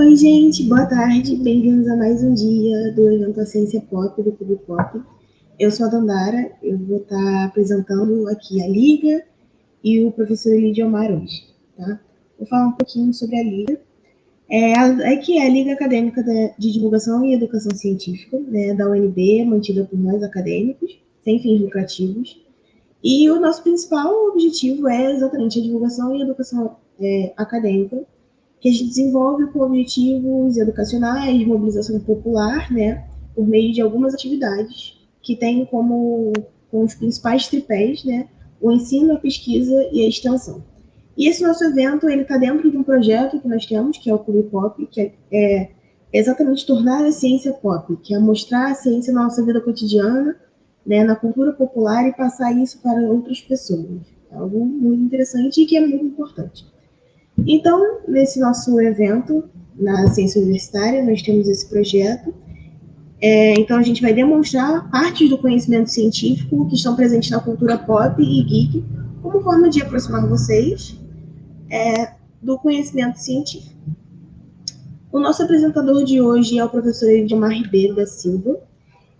Oi, gente, boa tarde, bem-vindos a mais um dia do evento A Ciência Pop, do Clube Pop. Eu sou a Dandara, eu vou estar apresentando aqui a Liga e o professor Elidio Omar hoje, tá? Vou falar um pouquinho sobre a Liga. Que é a Liga Acadêmica de Divulgação e Educação Científica, né, da UNB, mantida por nós acadêmicos, sem fins lucrativos. E o nosso principal objetivo é exatamente a divulgação e educação acadêmica, que a gente desenvolve com objetivos educacionais, mobilização popular, né, por meio de algumas atividades que têm como os principais tripés, né, o ensino, a pesquisa e a extensão. E esse nosso evento ele está dentro de um projeto que nós temos, que é o Clube Pop, que é exatamente tornar a ciência pop, que é mostrar a ciência na nossa vida cotidiana, né, na cultura popular e passar isso para outras pessoas. É algo muito interessante e que é muito importante. Então, nesse nosso evento, na Ciência Universitária, nós temos esse projeto. Então, a gente vai demonstrar partes do conhecimento científico que estão presentes na cultura pop e geek, como forma de aproximar vocês do conhecimento científico. O nosso apresentador de hoje é o professor Edmar Ribeiro da Silva.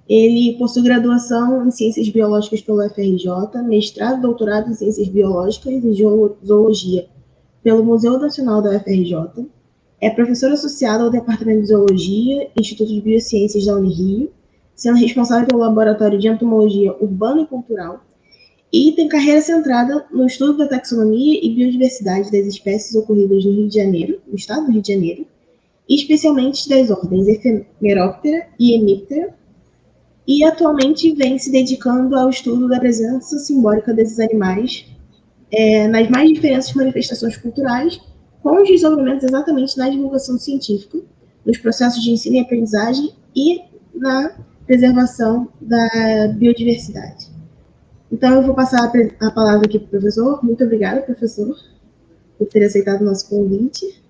Ele possui graduação em Ciências Biológicas pelo FRJ, mestrado e doutorado em Ciências Biológicas e Zoologia pelo Museu Nacional da UFRJ, é professor associado ao Departamento de Zoologia, Instituto de Biociências da Unirio, sendo responsável pelo Laboratório de Entomologia Urbana e Cultural, e tem carreira centrada no estudo da taxonomia e biodiversidade das espécies ocorridas no Rio de Janeiro, no estado do Rio de Janeiro, e especialmente das ordens Ephemeroptera e Hemiptera, e atualmente vem se dedicando ao estudo da presença simbólica desses animais nas mais diferentes manifestações culturais, com os desenvolvimentos exatamente na divulgação científica, nos processos de ensino e aprendizagem e na preservação da biodiversidade. Então, eu vou passar a palavra aqui para o professor. Muito obrigada, professor, por ter aceitado o nosso convite.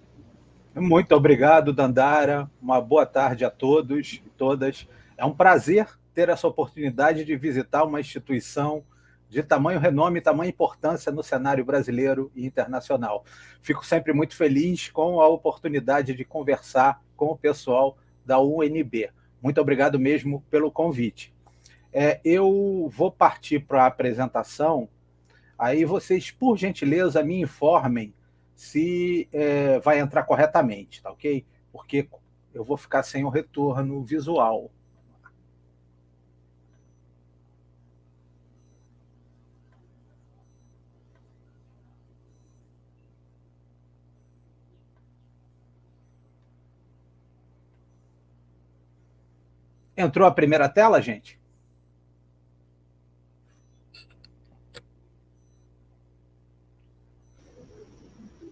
Muito obrigado, Dandara. Uma boa tarde a todos e todas. É um prazer ter essa oportunidade de visitar uma instituição de tamanho renome e tamanha importância no cenário brasileiro e internacional. Fico sempre muito feliz com a oportunidade de conversar com o pessoal da UNB. Muito obrigado mesmo pelo convite. Eu vou partir para a apresentação, aí vocês, por gentileza, me informem se vai entrar corretamente, tá ok? Porque eu vou ficar sem o retorno visual. Entrou a primeira tela, gente?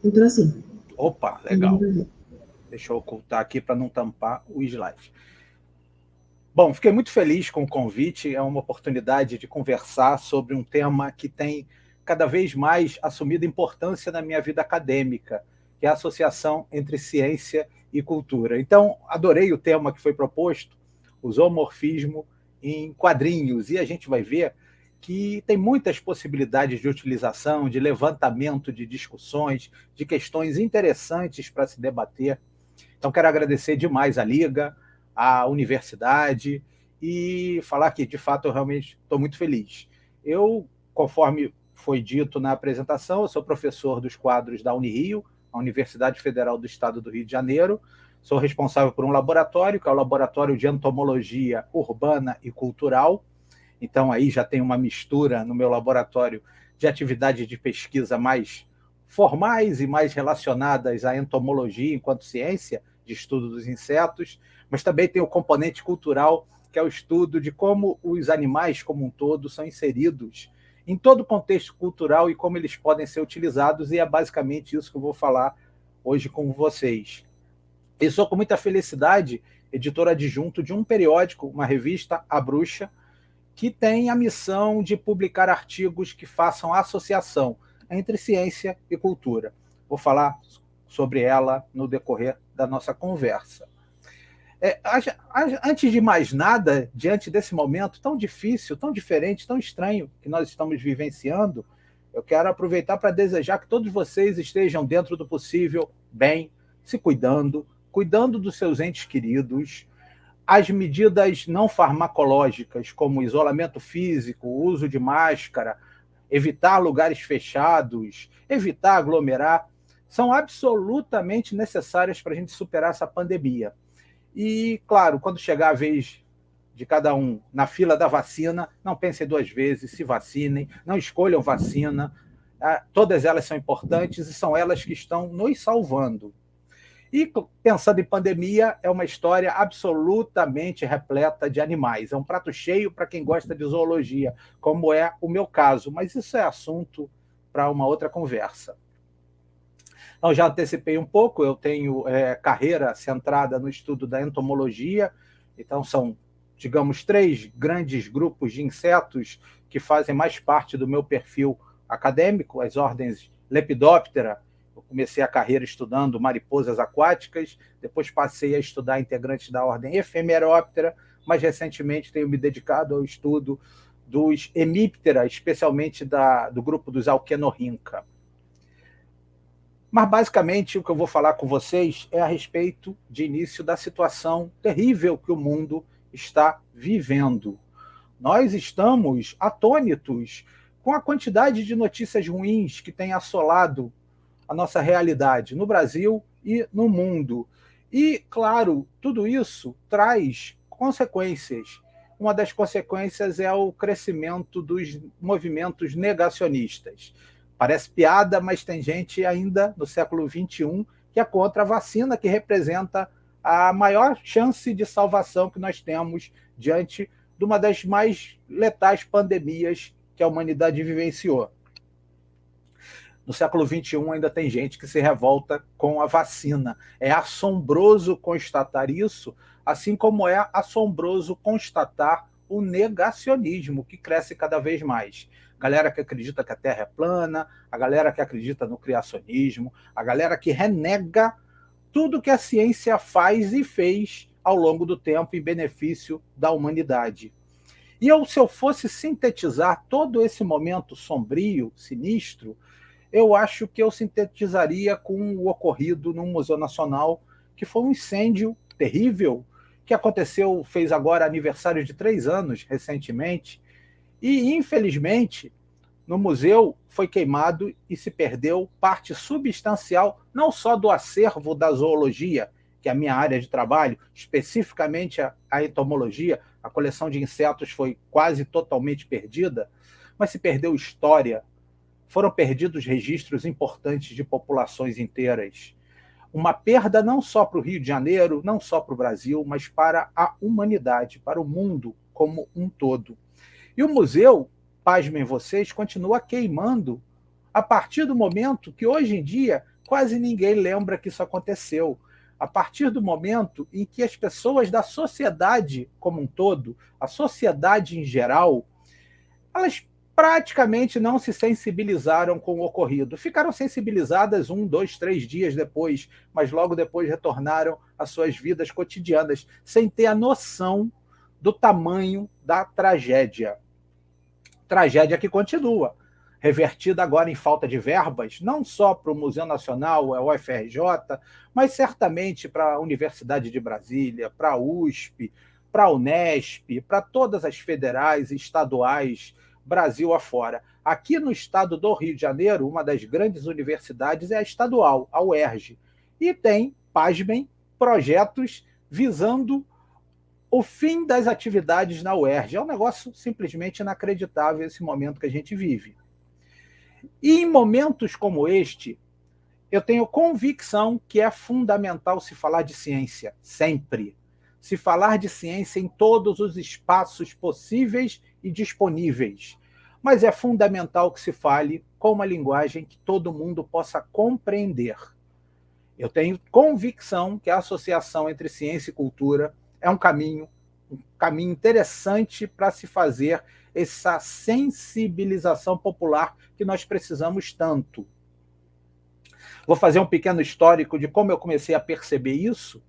Entrou assim. Opa, legal. Deixa eu ocultar aqui para não tampar o slide. Bom, fiquei muito feliz com o convite. É uma oportunidade de conversar sobre um tema que tem cada vez mais assumido importância na minha vida acadêmica, que é a associação entre ciência e cultura. Então, adorei o tema que foi proposto, o zoomorfismo em quadrinhos, e a gente vai ver que tem muitas possibilidades de utilização, de levantamento de discussões, de questões interessantes para se debater. Então, quero agradecer demais a Liga, a universidade, e falar que, de fato, eu realmente estou muito feliz. Eu, conforme foi dito na apresentação, eu sou professor dos quadros da Unirio, a Universidade Federal do Estado do Rio de Janeiro. Sou responsável por um laboratório, que é o Laboratório de Entomologia Urbana e Cultural. Então, aí já tem uma mistura no meu laboratório de atividades de pesquisa mais formais e mais relacionadas à entomologia enquanto ciência, de estudo dos insetos, mas também tem o componente cultural, que é o estudo de como os animais como um todo são inseridos em todo o contexto cultural e como eles podem ser utilizados, e é basicamente isso que eu vou falar hoje com vocês. E sou com muita felicidade editor adjunto de um periódico, uma revista, A Bruxa, que tem a missão de publicar artigos que façam associação entre ciência e cultura. Vou falar sobre ela no decorrer da nossa conversa. Antes de mais nada, diante desse momento tão difícil, tão diferente, tão estranho que nós estamos vivenciando, eu quero aproveitar para desejar que todos vocês estejam dentro do possível, bem, se cuidando, cuidando dos seus entes queridos, as medidas não farmacológicas, como isolamento físico, uso de máscara, evitar lugares fechados, evitar aglomerar, são absolutamente necessárias para a gente superar essa pandemia. E, claro, quando chegar a vez de cada um na fila da vacina, não pensem duas vezes, se vacinem, não escolham vacina. Todas elas são importantes e são elas que estão nos salvando. E, pensando em pandemia, é uma história absolutamente repleta de animais. É um prato cheio para quem gosta de zoologia, como é o meu caso. Mas isso é assunto para uma outra conversa. Então, já antecipei um pouco, eu tenho carreira centrada no estudo da entomologia. Então, são, digamos, 3 grandes grupos de insetos que fazem mais parte do meu perfil acadêmico, as ordens Lepidoptera. Eu comecei a carreira estudando mariposas aquáticas, depois passei a estudar integrantes da ordem Ephemeroptera, mas recentemente tenho me dedicado ao estudo dos Hemiptera, especialmente do grupo dos Alquenorrhyncha. Mas, basicamente, o que eu vou falar com vocês é a respeito de início da situação terrível que o mundo está vivendo. Nós estamos atônitos com a quantidade de notícias ruins que tem assolado a nossa realidade no Brasil e no mundo. E, claro, tudo isso traz consequências. Uma das consequências é o crescimento dos movimentos negacionistas. Parece piada, mas tem gente ainda no século XXI que é contra a vacina, que representa a maior chance de salvação que nós temos diante de uma das mais letais pandemias que a humanidade vivenciou. No século XXI ainda tem gente que se revolta com a vacina. É assombroso constatar isso, assim como é assombroso constatar o negacionismo, que cresce cada vez mais. A galera que acredita que a Terra é plana, a galera que acredita no criacionismo, a galera que renega tudo que a ciência faz e fez ao longo do tempo em benefício da humanidade. E se eu fosse sintetizar todo esse momento sombrio, sinistro, eu acho que eu sintetizaria com o ocorrido no Museu Nacional, que foi um incêndio terrível, que aconteceu, fez agora aniversário de 3 anos, recentemente, e, infelizmente, no museu foi queimado e se perdeu parte substancial, não só do acervo da zoologia, que é a minha área de trabalho, especificamente a entomologia, a coleção de insetos foi quase totalmente perdida, mas se perdeu história, foram perdidos registros importantes de populações inteiras. Uma perda não só para o Rio de Janeiro, não só para o Brasil, mas para a humanidade, para o mundo como um todo. E o museu, pasmem vocês, continua queimando a partir do momento que, hoje em dia, quase ninguém lembra que isso aconteceu. A partir do momento em que as pessoas da sociedade como um todo, a sociedade em geral, elas praticamente não se sensibilizaram com o ocorrido. Ficaram sensibilizadas 1, 2, 3 dias depois, mas logo depois retornaram às suas vidas cotidianas, sem ter a noção do tamanho da tragédia. Tragédia que continua, revertida agora em falta de verbas, não só para o Museu Nacional, a UFRJ, mas certamente para a Universidade de Brasília, para a USP, para a Unesp, para todas as federais e estaduais, Brasil afora. Aqui no estado do Rio de Janeiro, uma das grandes universidades é a estadual, a UERJ, e tem, pasmem, projetos visando o fim das atividades na UERJ. É um negócio simplesmente inacreditável esse momento que a gente vive. E em momentos como este, eu tenho convicção que é fundamental se falar de ciência, sempre. Se falar de ciência em todos os espaços possíveis e disponíveis. Mas é fundamental que se fale com uma linguagem que todo mundo possa compreender. Eu tenho convicção que a associação entre ciência e cultura é um caminho interessante para se fazer essa sensibilização popular que nós precisamos tanto. Vou fazer um pequeno histórico de como eu comecei a perceber isso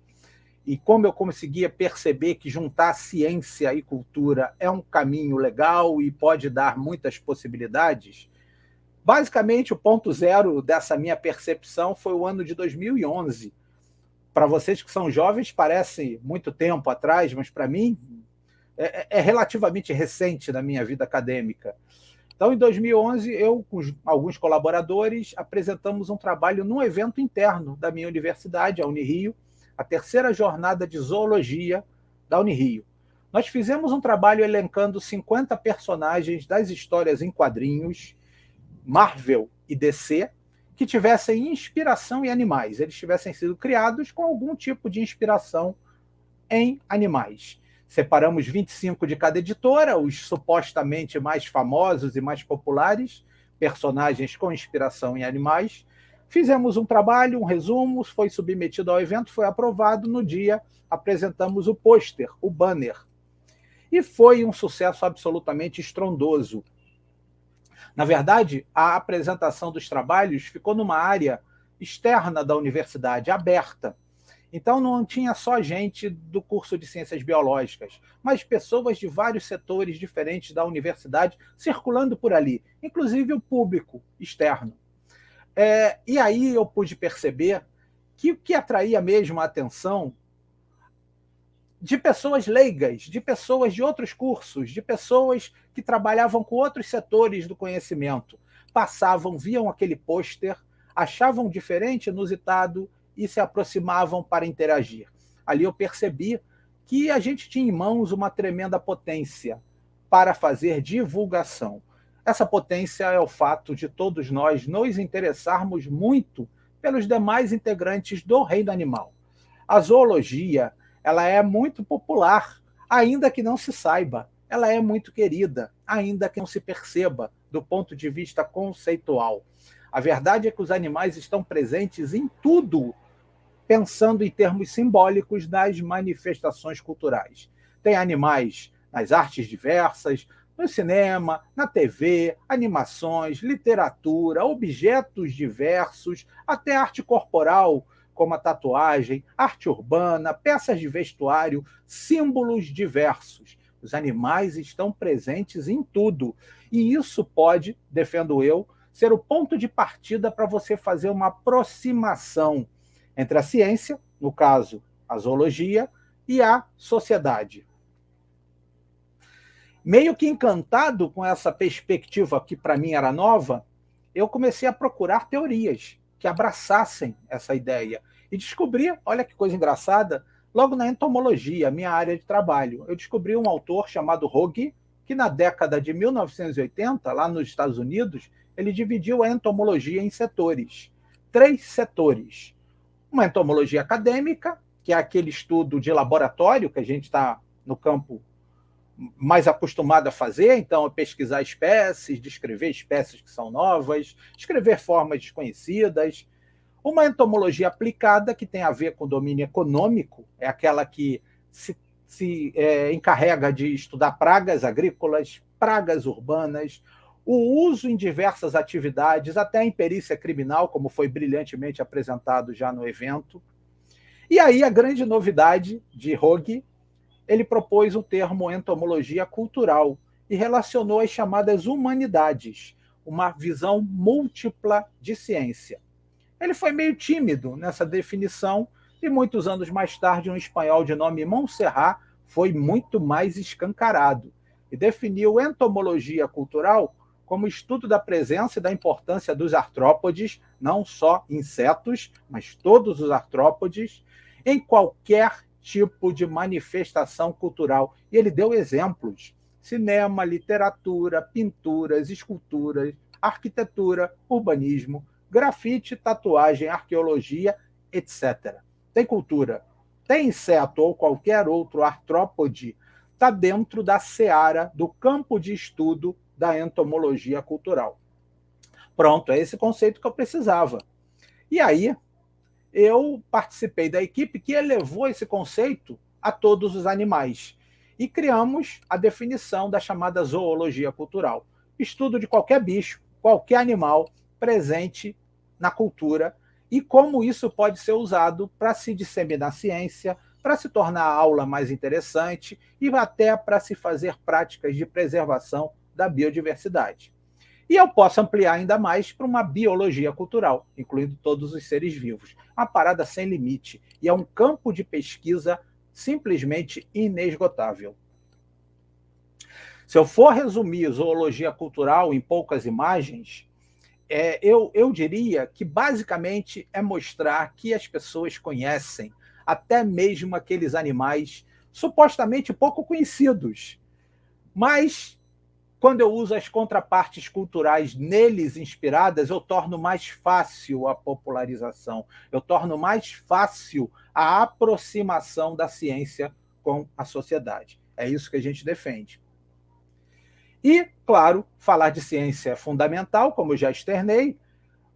e como eu conseguia perceber que juntar ciência e cultura é um caminho legal e pode dar muitas possibilidades. Basicamente, o ponto zero dessa minha percepção foi o ano de 2011, Para vocês que são jovens, parece muito tempo atrás, mas para mim é relativamente recente na minha vida acadêmica. Então, em 2011, eu, com alguns colaboradores, apresentamos um trabalho num evento interno da minha universidade, a Unirio, a terceira jornada de zoologia da Unirio. Nós fizemos um trabalho elencando 50 personagens das histórias em quadrinhos, Marvel e DC, que tivessem inspiração em animais. Eles tivessem sido criados com algum tipo de inspiração em animais. Separamos 25 de cada editora, os supostamente mais famosos e mais populares, personagens com inspiração em animais. Fizemos um trabalho, um resumo, foi submetido ao evento, foi aprovado. No dia, apresentamos o pôster, o banner. E foi um sucesso absolutamente estrondoso. Na verdade, a apresentação dos trabalhos ficou numa área externa da universidade, aberta. Então, não tinha só gente do curso de Ciências Biológicas, mas pessoas de vários setores diferentes da universidade circulando por ali, inclusive o público externo. E aí eu pude perceber que o que atraía mesmo a atenção de pessoas leigas, de pessoas de outros cursos, de pessoas que trabalhavam com outros setores do conhecimento, passavam, viam aquele pôster, achavam diferente, inusitado, e se aproximavam para interagir. Ali eu percebi que a gente tinha em mãos uma tremenda potência para fazer divulgação. Essa potência é o fato de todos nós nos interessarmos muito pelos demais integrantes do reino animal. A zoologia, ela é muito popular, ainda que não se saiba. Ela é muito querida, ainda que não se perceba do ponto de vista conceitual. A verdade é que os animais estão presentes em tudo, pensando em termos simbólicos das manifestações culturais. Tem animais nas artes diversas, no cinema, na TV, animações, literatura, objetos diversos, até arte corporal, como a tatuagem, arte urbana, peças de vestuário, símbolos diversos. Os animais estão presentes em tudo. E isso pode, defendo eu, ser o ponto de partida para você fazer uma aproximação entre a ciência, no caso, a zoologia, e a sociedade. Meio que encantado com essa perspectiva que para mim era nova, eu comecei a procurar teorias que abraçassem essa ideia. E descobri, olha que coisa engraçada, logo na entomologia, minha área de trabalho, eu descobri um autor chamado Hoge, que na década de 1980, lá nos Estados Unidos, ele dividiu a entomologia em setores. 3 setores. Uma entomologia acadêmica, que é aquele estudo de laboratório que a gente está no campo mais acostumado a fazer, então é pesquisar espécies, descrever espécies que são novas, escrever formas desconhecidas. Uma entomologia aplicada, que tem a ver com o domínio econômico, é aquela que se encarrega de estudar pragas agrícolas, pragas urbanas, o uso em diversas atividades, até em perícia criminal, como foi brilhantemente apresentado já no evento. E aí a grande novidade de Hoge, ele propôs o termo entomologia cultural e relacionou as chamadas humanidades, uma visão múltipla de ciência. Ele foi meio tímido nessa definição e muitos anos mais tarde um espanhol de nome Montserrat foi muito mais escancarado e definiu entomologia cultural como estudo da presença e da importância dos artrópodes, não só insetos, mas todos os artrópodes, em qualquer tipo de manifestação cultural. E ele deu exemplos: cinema, literatura, pinturas, esculturas, arquitetura, urbanismo, grafite, tatuagem, arqueologia, etc. Tem cultura, tem inseto ou qualquer outro artrópode, está dentro da seara do campo de estudo da entomologia cultural. Pronto, é esse conceito que eu precisava. E aí, eu participei da equipe que elevou esse conceito a todos os animais. E criamos a definição da chamada zoologia cultural. Estudo de qualquer bicho, qualquer animal presente na cultura e como isso pode ser usado para se disseminar ciência, para se tornar a aula mais interessante e até para se fazer práticas de preservação da biodiversidade. E eu posso ampliar ainda mais para uma biologia cultural, incluindo todos os seres vivos. Uma parada sem limite. E é um campo de pesquisa simplesmente inesgotável. Se eu for resumir zoologia cultural em poucas imagens, eu diria que basicamente é mostrar que as pessoas conhecem até mesmo aqueles animais supostamente pouco conhecidos. Mas, quando eu uso as contrapartes culturais neles inspiradas, eu torno mais fácil a popularização, eu torno mais fácil a aproximação da ciência com a sociedade. É isso que a gente defende. E, claro, falar de ciência é fundamental, como eu já externei,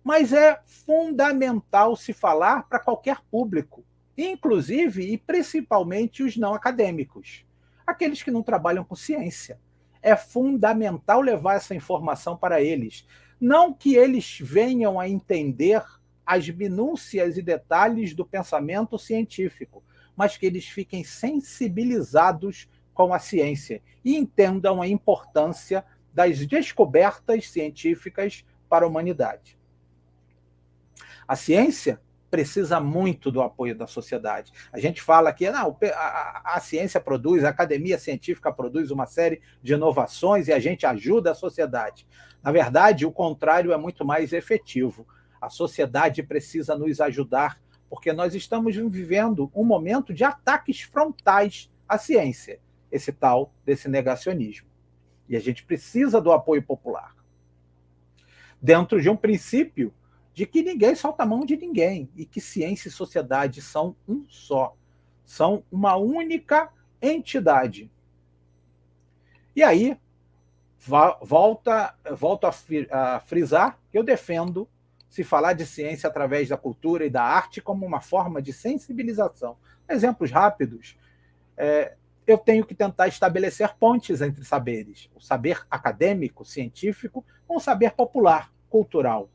mas é fundamental se falar para qualquer público, inclusive e principalmente os não acadêmicos, aqueles que não trabalham com ciência. É fundamental levar essa informação para eles, não que eles venham a entender as minúcias e detalhes do pensamento científico, mas que eles fiquem sensibilizados com a ciência e entendam a importância das descobertas científicas para a humanidade. A ciência precisa muito do apoio da sociedade. A gente fala que não, a ciência produz, a academia científica produz uma série de inovações e a gente ajuda a sociedade. Na verdade, o contrário é muito mais efetivo. A sociedade precisa nos ajudar, porque nós estamos vivendo um momento de ataques frontais à ciência, esse tal desse negacionismo. E a gente precisa do apoio popular. Dentro de um princípio de que ninguém solta a mão de ninguém e que ciência e sociedade são um só, são uma única entidade. E aí, volto a frisar que eu defendo se falar de ciência através da cultura e da arte como uma forma de sensibilização. Exemplos rápidos. Eu tenho que tentar estabelecer pontes entre saberes, o saber acadêmico, científico, com o saber popular, cultural.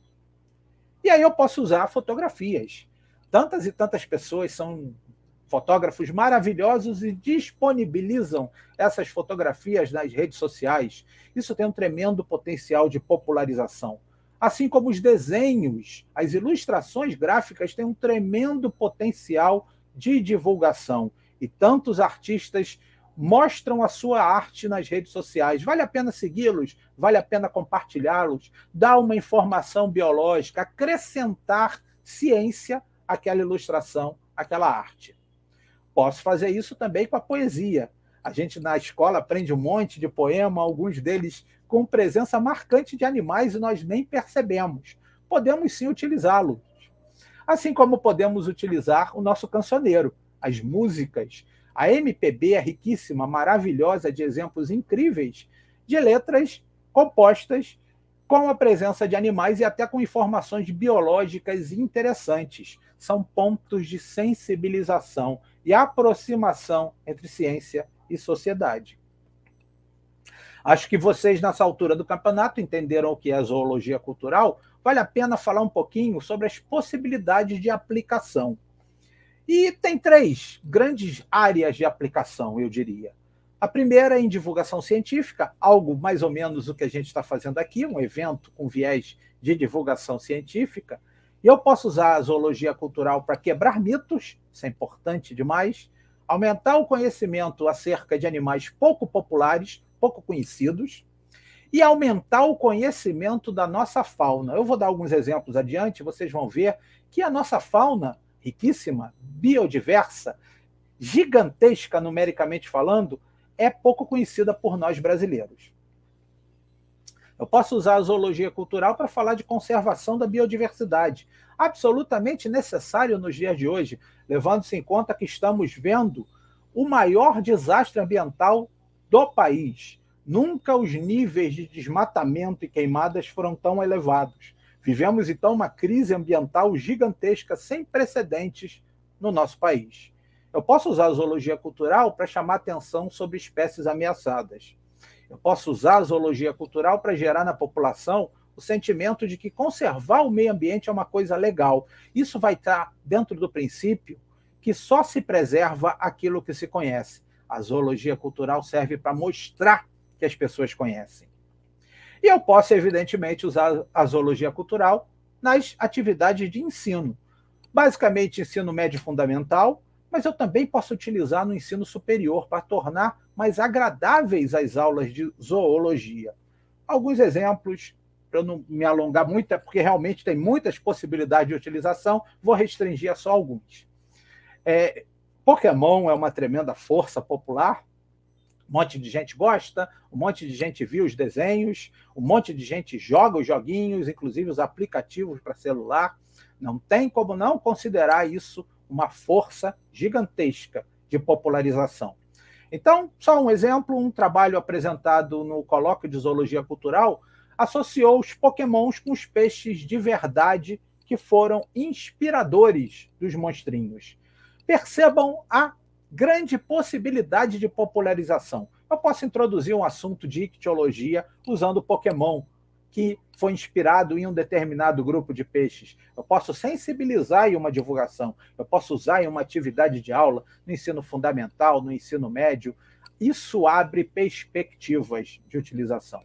E aí eu posso usar fotografias. Tantas e tantas pessoas são fotógrafos maravilhosos e disponibilizam essas fotografias nas redes sociais. Isso tem um tremendo potencial de popularização. Assim como os desenhos, as ilustrações gráficas têm um tremendo potencial de divulgação. E tantos artistas mostram a sua arte nas redes sociais. Vale a pena segui-los, vale a pena compartilhá-los, dar uma informação biológica, acrescentar ciência àquela ilustração, àquela arte. Posso fazer isso também com a poesia. A gente na escola aprende um monte de poema, alguns deles com presença marcante de animais e nós nem percebemos. Podemos sim utilizá-los. Assim como podemos utilizar o nosso cancioneiro, as músicas. A MPB é riquíssima, maravilhosa, de exemplos incríveis de letras compostas com a presença de animais e até com informações biológicas interessantes. São pontos de sensibilização e aproximação entre ciência e sociedade. Acho que vocês, nessa altura do campeonato, entenderam o que é zoologia cultural. Vale a pena falar um pouquinho sobre as possibilidades de aplicação. E tem 3 grandes áreas de aplicação, eu diria. A primeira é em divulgação científica, algo mais ou menos o que a gente está fazendo aqui, um evento com viés de divulgação científica. E eu posso usar a zoologia cultural para quebrar mitos, isso é importante demais, aumentar o conhecimento acerca de animais pouco populares, pouco conhecidos, e aumentar o conhecimento da nossa fauna. Eu vou dar alguns exemplos adiante, vocês vão ver que a nossa fauna, riquíssima, biodiversa, gigantesca numericamente falando, é pouco conhecida por nós brasileiros. Eu posso usar a zoologia cultural para falar de conservação da biodiversidade, absolutamente necessário nos dias de hoje, levando-se em conta que estamos vendo o maior desastre ambiental do país. Nunca os níveis de desmatamento e queimadas foram tão elevados. Vivemos, então, uma crise ambiental gigantesca, sem precedentes no nosso país. Eu posso usar a zoologia cultural para chamar atenção sobre espécies ameaçadas. Eu posso usar a zoologia cultural para gerar na população o sentimento de que conservar o meio ambiente é uma coisa legal. Isso vai estar dentro do princípio que só se preserva aquilo que se conhece. A zoologia cultural serve para mostrar que as pessoas conhecem. E eu posso, evidentemente, usar a zoologia cultural nas atividades de ensino. Basicamente, ensino médio fundamental, mas eu também posso utilizar no ensino superior para tornar mais agradáveis as aulas de zoologia. Alguns exemplos, para eu não me alongar muito, é porque realmente tem muitas possibilidades de utilização, vou restringir a só alguns. Pokémon é uma tremenda força popular, um monte de gente gosta, um monte de gente viu os desenhos, um monte de gente joga os joguinhos, inclusive os aplicativos para celular. Não tem como não considerar isso uma força gigantesca de popularização. Então, só um exemplo, um trabalho apresentado no Colóquio de Zoologia Cultural associou os pokémons com os peixes de verdade que foram inspiradores dos monstrinhos. Percebam a grande possibilidade de popularização. Eu posso introduzir um assunto de ictiologia usando Pokémon, que foi inspirado em um determinado grupo de peixes. Eu posso sensibilizar em uma divulgação, eu posso usar em uma atividade de aula, no ensino fundamental, no ensino médio. Isso abre perspectivas de utilização.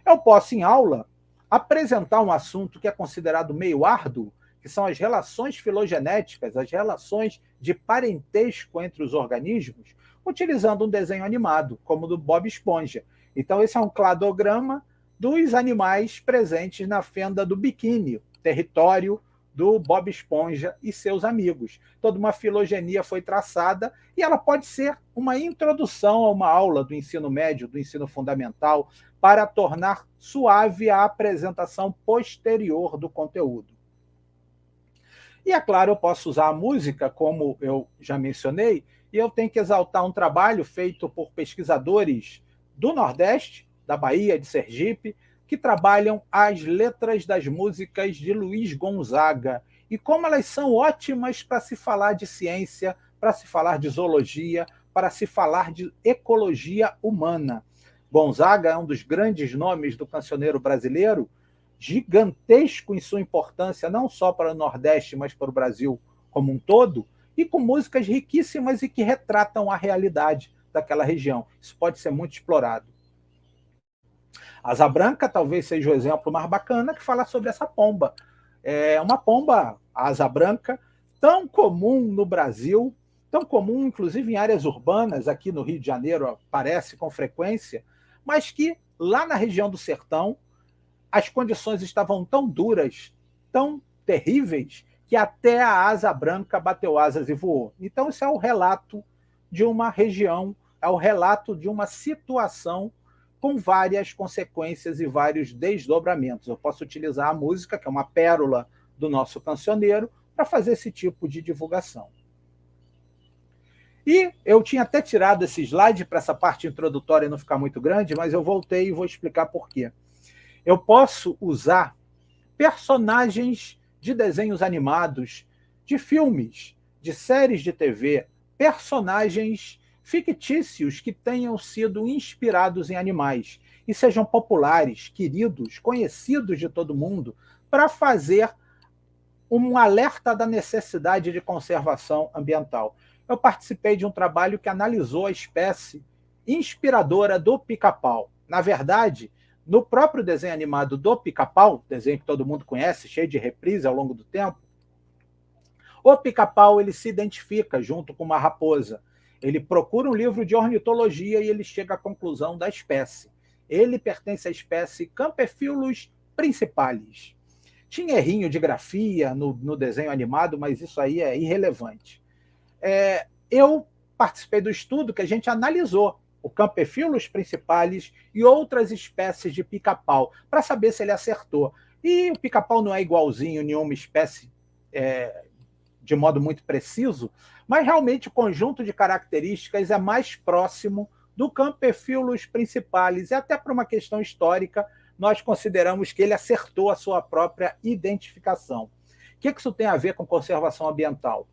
Eu posso, em aula, apresentar um assunto que é considerado meio árduo, que são as relações filogenéticas, as relações de parentesco entre os organismos, utilizando um desenho animado, como o do Bob Esponja. Então, esse é um cladograma dos animais presentes na fenda do biquíni, território do Bob Esponja e seus amigos. Toda uma filogenia foi traçada e ela pode ser uma introdução a uma aula do ensino médio, do ensino fundamental, para tornar suave a apresentação posterior do conteúdo. E, é claro, eu posso usar a música, como eu já mencionei, e eu tenho que exaltar um trabalho feito por pesquisadores do Nordeste, da Bahia, de Sergipe, que trabalham as letras das músicas de Luiz Gonzaga e como elas são ótimas para se falar de ciência, para se falar de zoologia, para se falar de ecologia humana. Gonzaga é um dos grandes nomes do cancioneiro brasileiro, gigantesco em sua importância, não só para o Nordeste, mas para o Brasil como um todo, e com músicas riquíssimas e que retratam a realidade daquela região. Isso pode ser muito explorado. Asa Branca talvez seja o exemplo mais bacana que fala sobre essa pomba. É uma pomba, a asa branca, tão comum no Brasil, tão comum inclusive em áreas urbanas, aqui no Rio de Janeiro aparece com frequência, mas que lá na região do sertão as condições estavam tão duras, tão terríveis, que até a asa branca bateu asas e voou. Então, isso é o relato de uma região, é o relato de uma situação com várias consequências e vários desdobramentos. Eu posso utilizar a música, que é uma pérola do nosso cancioneiro, para fazer esse tipo de divulgação. E eu tinha até tirado esse slide para essa parte introdutória não ficar muito grande, mas eu voltei e vou explicar por quê. Eu posso usar personagens de desenhos animados, de filmes, de séries de TV, personagens fictícios que tenham sido inspirados em animais e sejam populares, queridos, conhecidos de todo mundo, para fazer um alerta da necessidade de conservação ambiental. Eu participei de um trabalho que analisou a espécie inspiradora do pica-pau. Na verdade, no próprio desenho animado do Pica-Pau, desenho que todo mundo conhece, cheio de reprise ao longo do tempo, o Pica-Pau ele se identifica junto com uma raposa. Ele procura um livro de ornitologia e ele chega à conclusão da espécie. Ele pertence à espécie Campephyllus principalis. Tinha errinho de grafia no desenho animado, mas isso aí é irrelevante. Eu participei do estudo que a gente analisou o Campephyllus principalis e outras espécies de pica-pau, para saber se ele acertou. E o pica-pau não é igualzinho nenhuma espécie de modo muito preciso, mas realmente o conjunto de características é mais próximo do Campephyllus principalis, e até por uma questão histórica, nós consideramos que ele acertou a sua própria identificação. O que isso tem a ver com conservação ambiental?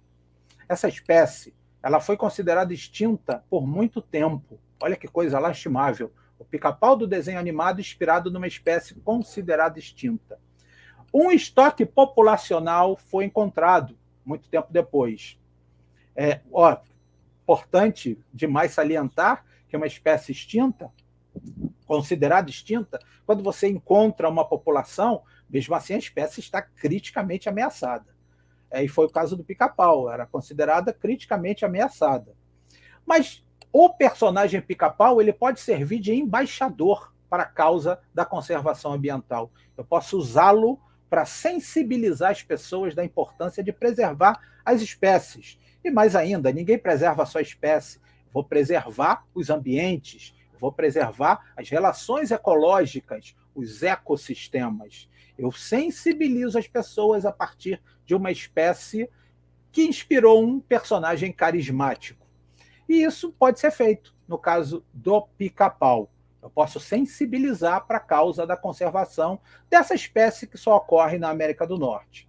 Essa espécie ela foi considerada extinta por muito tempo. Olha que coisa lastimável. O pica-pau do desenho animado inspirado numa espécie considerada extinta. Um estoque populacional foi encontrado muito tempo depois. Importante demais salientar que uma espécie extinta, considerada extinta quando você encontra uma população, mesmo assim a espécie está criticamente ameaçada. E foi o caso do pica-pau, era considerada criticamente ameaçada. Mas o personagem pica-pau ele pode servir de embaixador para a causa da conservação ambiental. Eu posso usá-lo para sensibilizar as pessoas da importância de preservar as espécies. E mais ainda, ninguém preserva a sua espécie. Vou preservar os ambientes, vou preservar as relações ecológicas, os ecossistemas. Eu sensibilizo as pessoas a partir de uma espécie que inspirou um personagem carismático. E isso pode ser feito no caso do pica-pau. Eu posso sensibilizar para a causa da conservação dessa espécie que só ocorre na América do Norte.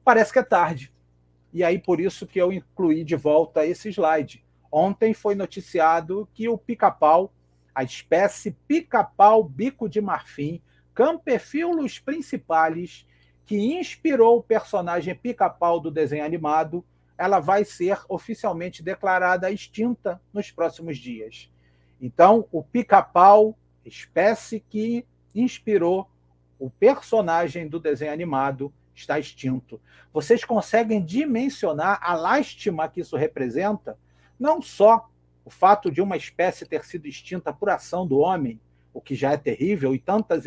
Parece que é tarde. E aí por isso que eu incluí de volta esse slide. Ontem foi noticiado que o pica-pau, a espécie pica-pau bico de marfim, Campephyllus principalis, que inspirou o personagem pica-pau do desenho animado, ela vai ser oficialmente declarada extinta nos próximos dias. Então, o pica-pau, espécie que inspirou o personagem do desenho animado, está extinto. Vocês conseguem dimensionar a lástima que isso representa? Não só o fato de uma espécie ter sido extinta por ação do homem, o que já é terrível, e tantas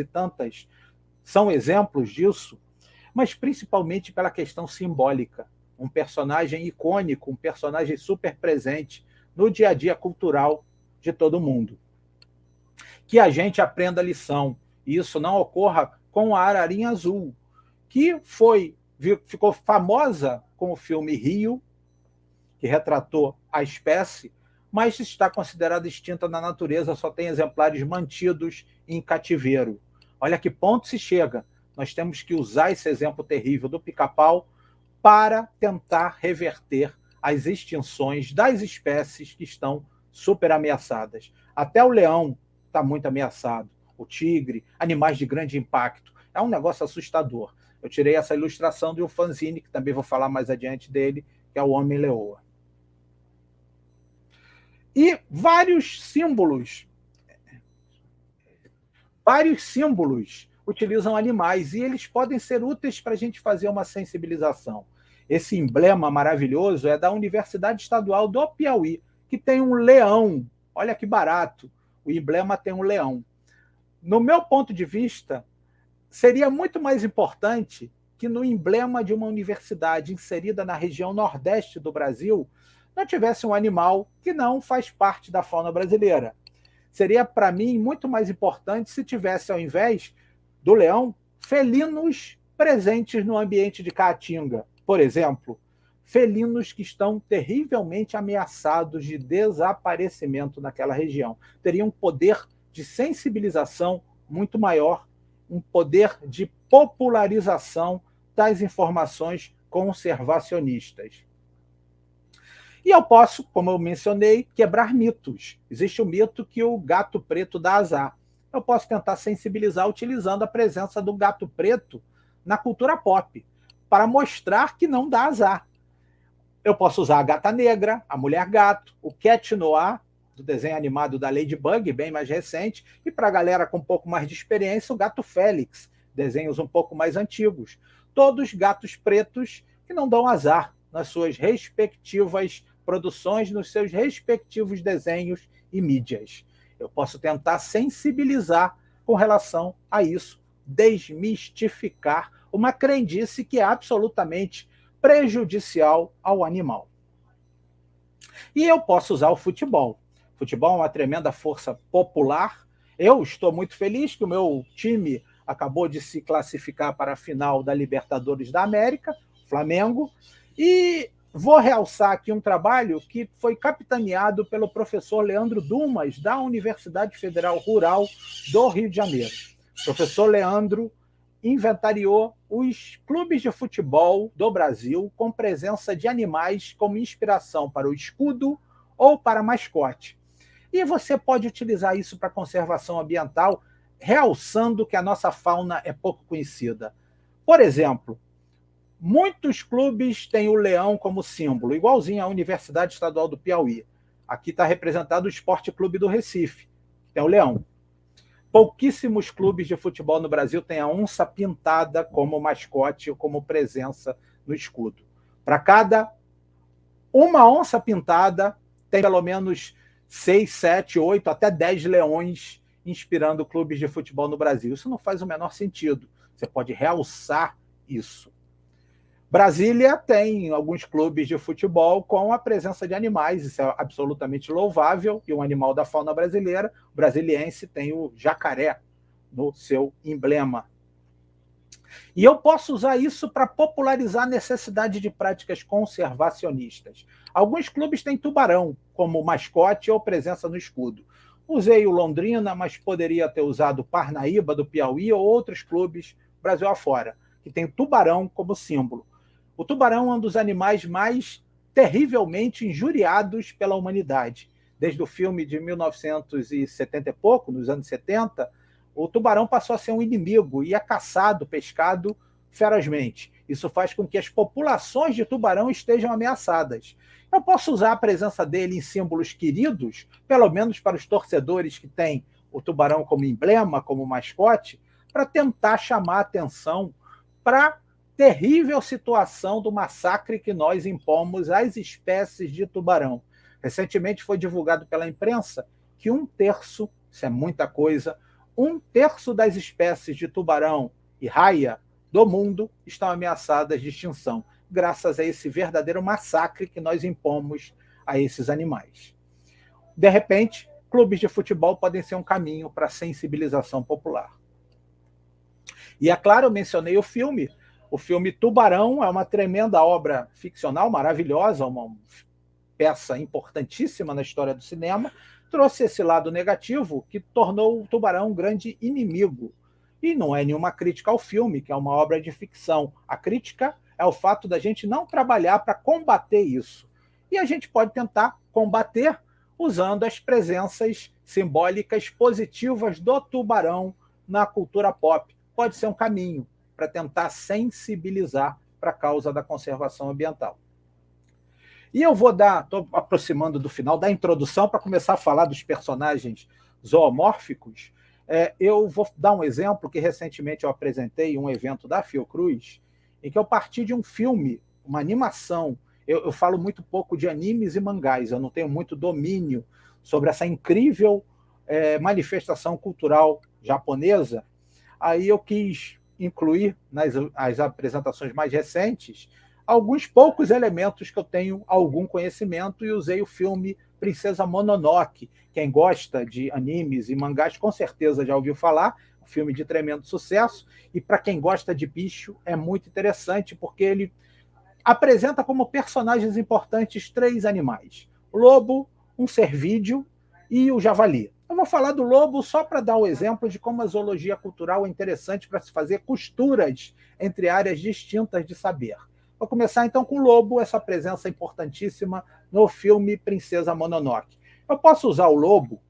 são exemplos disso, mas principalmente pela questão simbólica. Um personagem icônico, um personagem super presente no dia a dia cultural de todo mundo. Que a gente aprenda a lição, e isso não ocorra com a ararinha azul, que ficou famosa com o filme Rio, que retratou a espécie, mas está considerada extinta na natureza, só tem exemplares mantidos em cativeiro. Olha que ponto se chega. Nós temos que usar esse exemplo terrível do pica-pau para tentar reverter as extinções das espécies que estão super ameaçadas. Até o leão está muito ameaçado, o tigre, animais de grande impacto. É um negócio assustador. Eu tirei essa ilustração de um fanzine, que também vou falar mais adiante dele, que é o Homem-Leoa. E vários símbolos utilizam animais, e eles podem ser úteis para a gente fazer uma sensibilização. Esse emblema maravilhoso é da Universidade Estadual do Piauí, que tem um leão. Olha que barato, o emblema tem um leão. No meu ponto de vista, seria muito mais importante que no emblema de uma universidade inserida na região nordeste do Brasil não tivesse um animal que não faz parte da fauna brasileira. Seria, para mim, muito mais importante se tivesse, ao invés do leão, felinos presentes no ambiente de Caatinga. Por exemplo, felinos que estão terrivelmente ameaçados de desaparecimento naquela região. Teriam um poder de sensibilização muito maior, um poder de popularização das informações conservacionistas. E eu posso, como eu mencionei, quebrar mitos. Existe o mito que o gato preto dá azar. Eu posso tentar sensibilizar utilizando a presença do gato preto na cultura pop, para mostrar que não dá azar. Eu posso usar a gata negra, a mulher gato, o cat noir, do desenho animado da Ladybug, bem mais recente, e para a galera com um pouco mais de experiência, o gato Félix, desenhos um pouco mais antigos. Todos gatos pretos que não dão azar nas suas respectivas produções, nos seus respectivos desenhos e mídias. Eu posso tentar sensibilizar com relação a isso, desmistificar uma crendice que é absolutamente prejudicial ao animal. E eu posso usar o futebol. O futebol é uma tremenda força popular. Eu estou muito feliz que o meu time acabou de se classificar para a final da Libertadores da América, Flamengo, e vou realçar aqui um trabalho que foi capitaneado pelo professor Leandro Dumas, da Universidade Federal Rural do Rio de Janeiro. O professor Leandro inventariou os clubes de futebol do Brasil com presença de animais como inspiração para o escudo ou para mascote. E você pode utilizar isso para conservação ambiental, realçando que a nossa fauna é pouco conhecida. Por exemplo, muitos clubes têm o leão como símbolo, igualzinho à Universidade Estadual do Piauí. Aqui está representado o Esporte Clube do Recife, que tem o leão. Pouquíssimos clubes de futebol no Brasil têm a onça pintada como mascote ou como presença no escudo. Para cada uma onça pintada, tem pelo menos 6, 7, 8, até 10 leões inspirando clubes de futebol no Brasil. Isso não faz o menor sentido. Você pode realçar isso. Brasília tem alguns clubes de futebol com a presença de animais, isso é absolutamente louvável, e um animal da fauna brasileira, o brasiliense tem o jacaré no seu emblema. E eu posso usar isso para popularizar a necessidade de práticas conservacionistas. Alguns clubes têm tubarão como mascote ou presença no escudo. Usei o Londrina, mas poderia ter usado o Parnaíba do Piauí ou outros clubes Brasil afora, que tem o tubarão como símbolo. O tubarão é um dos animais mais terrivelmente injuriados pela humanidade. Desde o filme de 1970 e pouco, nos anos 70, o tubarão passou a ser um inimigo e é caçado, pescado ferozmente. Isso faz com que as populações de tubarão estejam ameaçadas. Eu posso usar a presença dele em símbolos queridos, pelo menos para os torcedores que têm o tubarão como emblema, como mascote, para tentar chamar a atenção para a terrível situação do massacre que nós impomos às espécies de tubarão. Recentemente foi divulgado pela imprensa que 1/3, isso é muita coisa, 1/3 das espécies de tubarão e raia do mundo estão ameaçadas de extinção, graças a esse verdadeiro massacre que nós impomos a esses animais. De repente, clubes de futebol podem ser um caminho para a sensibilização popular. E é claro, eu mencionei o filme. O filme Tubarão é uma tremenda obra ficcional, maravilhosa, uma peça importantíssima na história do cinema, trouxe esse lado negativo que tornou o tubarão um grande inimigo. E não é nenhuma crítica ao filme, que é uma obra de ficção. A crítica é o fato da gente não trabalhar para combater isso. E a gente pode tentar combater usando as presenças simbólicas positivas do tubarão na cultura pop. Pode ser um caminho para tentar sensibilizar para a causa da conservação ambiental. E eu estou aproximando do final da introdução para começar a falar dos personagens zoomórficos. Eu vou dar um exemplo que recentemente eu apresentei em um evento da Fiocruz, em que eu parti de um filme, uma animação. Eu falo muito pouco de animes e mangás, eu não tenho muito domínio sobre essa incrível manifestação cultural japonesa. Aí eu quis incluir nas apresentações mais recentes alguns poucos elementos que eu tenho algum conhecimento e usei o filme Princesa Mononoke. Quem gosta de animes e mangás com certeza já ouviu falar, um filme de tremendo sucesso, e para quem gosta de bicho é muito interessante porque ele apresenta como personagens importantes 3 animais: o lobo, um cervídeo e o javali. Eu vou falar do lobo só para dar o exemplo de como a zoologia cultural é interessante para se fazer costuras entre áreas distintas de saber. Vou começar então com o lobo, essa presença importantíssima no filme Princesa Mononoke. Eu posso usar o lobo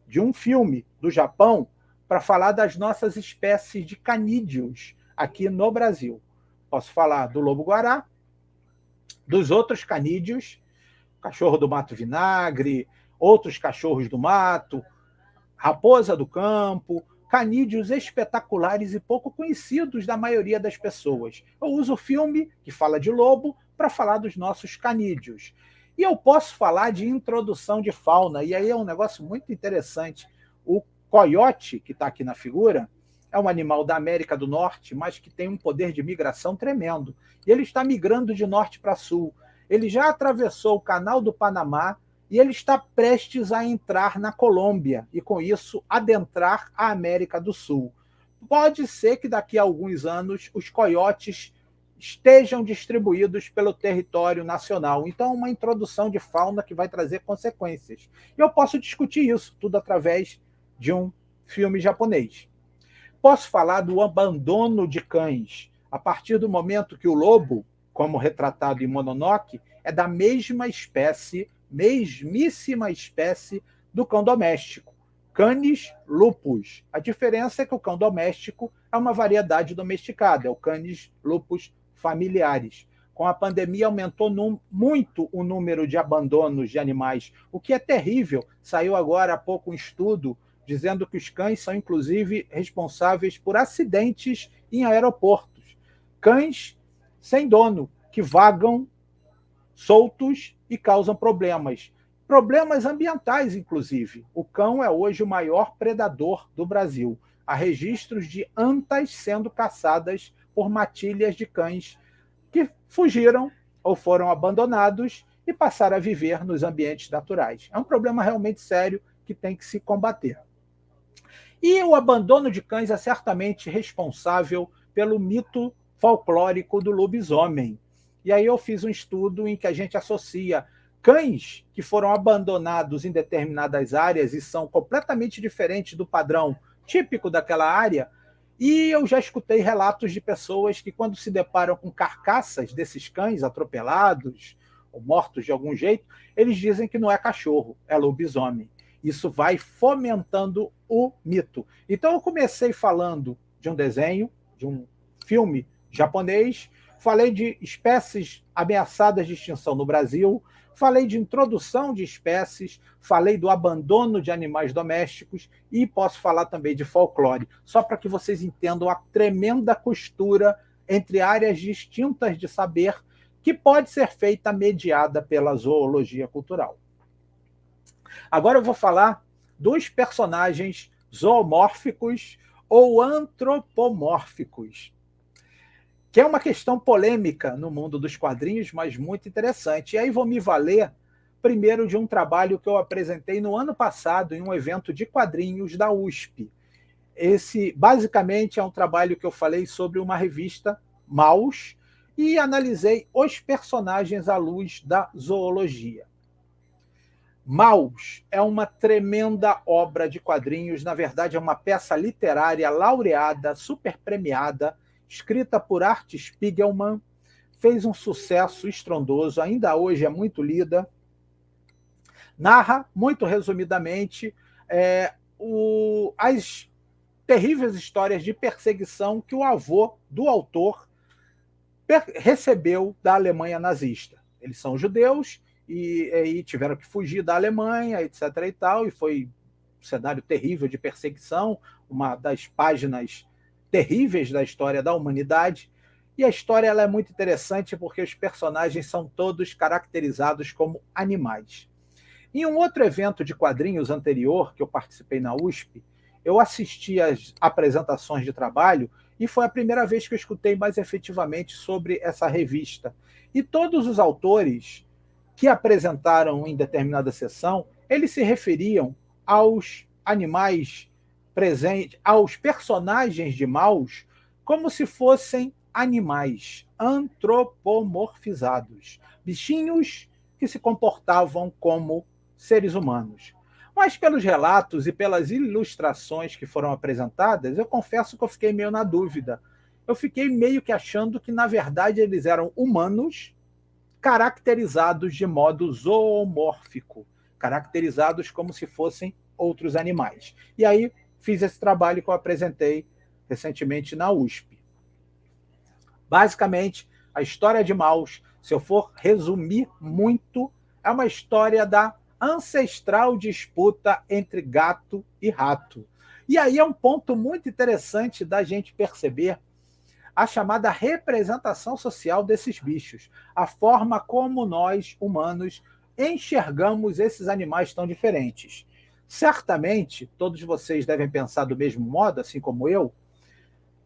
de um filme do Japão para falar das nossas espécies de canídeos aqui no Brasil. Posso falar do lobo-guará, dos outros canídeos, cachorro do mato vinagre, outros cachorros do mato, raposa do campo, canídeos espetaculares e pouco conhecidos da maioria das pessoas. Eu uso o filme, que fala de lobo, para falar dos nossos canídeos. E eu posso falar de introdução de fauna, e aí é um negócio muito interessante. O coiote, que está aqui na figura, é um animal da América do Norte, mas que tem um poder de migração tremendo. E ele está migrando de norte para sul. Ele já atravessou o Canal do Panamá, e ele está prestes a entrar na Colômbia e, com isso, adentrar a América do Sul. Pode ser que daqui a alguns anos os coiotes estejam distribuídos pelo território nacional. Então, uma introdução de fauna que vai trazer consequências. E eu posso discutir isso tudo através de um filme japonês. Posso falar do abandono de cães. A partir do momento que o lobo, como retratado em Mononoke, é da mesmíssima espécie do cão doméstico, Canis lupus. A diferença é que o cão doméstico é uma variedade domesticada, é o Canis lupus familiares. Com a pandemia aumentou muito o número de abandonos de animais, o que é terrível. Saiu agora há pouco um estudo dizendo que os cães são, inclusive, responsáveis por acidentes em aeroportos. Cães sem dono, que vagam soltos e causam problemas. Problemas ambientais, inclusive. O cão é hoje o maior predador do Brasil. Há registros de antas sendo caçadas por matilhas de cães que fugiram ou foram abandonados e passaram a viver nos ambientes naturais. É um problema realmente sério que tem que se combater. E o abandono de cães é certamente responsável pelo mito folclórico do lobisomem. E aí eu fiz um estudo em que a gente associa cães que foram abandonados em determinadas áreas e são completamente diferentes do padrão típico daquela área. E eu já escutei relatos de pessoas que, quando se deparam com carcaças desses cães atropelados ou mortos de algum jeito, eles dizem que não é cachorro, é lobisomem. Isso vai fomentando o mito. Então eu comecei falando de um desenho, de um filme japonês, falei de espécies ameaçadas de extinção no Brasil, falei de introdução de espécies, falei do abandono de animais domésticos e posso falar também de folclore, só para que vocês entendam a tremenda costura entre áreas distintas de saber que pode ser feita mediada pela zoologia cultural. Agora eu vou falar dos personagens zoomórficos ou antropomórficos, que é uma questão polêmica no mundo dos quadrinhos, mas muito interessante. E aí vou me valer primeiro de um trabalho que eu apresentei no ano passado em um evento de quadrinhos da USP. Esse, basicamente, é um trabalho que eu falei sobre uma revista, Maus, e analisei os personagens à luz da zoologia. Maus é uma tremenda obra de quadrinhos, na verdade é uma peça literária laureada, super premiada, escrita por Art Spiegelman, fez um sucesso estrondoso, ainda hoje é muito lida. Narra, muito resumidamente, as terríveis histórias de perseguição que o avô do autor recebeu da Alemanha nazista. Eles são judeus e tiveram que fugir da Alemanha, etc. e tal, e foi um cenário terrível de perseguição, uma das páginas terríveis da história da humanidade. E a história ela é muito interessante porque os personagens são todos caracterizados como animais. Em um outro evento de quadrinhos anterior, que eu participei na USP, eu assisti às apresentações de trabalho e foi a primeira vez que eu escutei mais efetivamente sobre essa revista. E todos os autores que apresentaram em determinada sessão, eles se referiam aos animais presentes, aos personagens de Maus, como se fossem animais antropomorfizados, bichinhos que se comportavam como seres humanos. Mas pelos relatos e pelas ilustrações que foram apresentadas, eu confesso que eu fiquei meio na dúvida. Eu fiquei meio que achando que, na verdade, eles eram humanos caracterizados de modo zoomórfico, caracterizados como se fossem outros animais. E aí fiz esse trabalho que eu apresentei recentemente na USP. Basicamente, a história de Maus, se eu for resumir muito, é uma história da ancestral disputa entre gato e rato. E aí é um ponto muito interessante da gente perceber a chamada representação social desses bichos, a forma como nós, humanos, enxergamos esses animais tão diferentes. Certamente, todos vocês devem pensar do mesmo modo, assim como eu,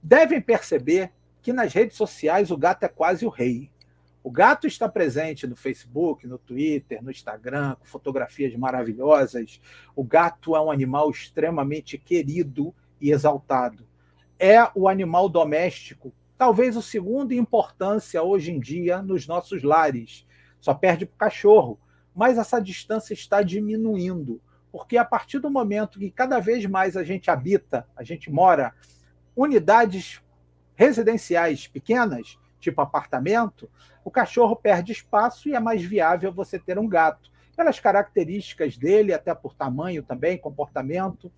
devem perceber que nas redes sociais o gato é quase o rei. O gato está presente no Facebook, no Twitter, no Instagram, com fotografias maravilhosas. O gato é um animal extremamente querido e exaltado. É o animal doméstico, talvez o segundo em importância hoje em dia nos nossos lares. Só perde para o cachorro. Mas essa distância está diminuindo, porque a partir do momento que cada vez mais a gente habita, a gente mora unidades residenciais pequenas, tipo apartamento, o cachorro perde espaço e é mais viável você ter um gato, pelas características dele, até por tamanho também, comportamento.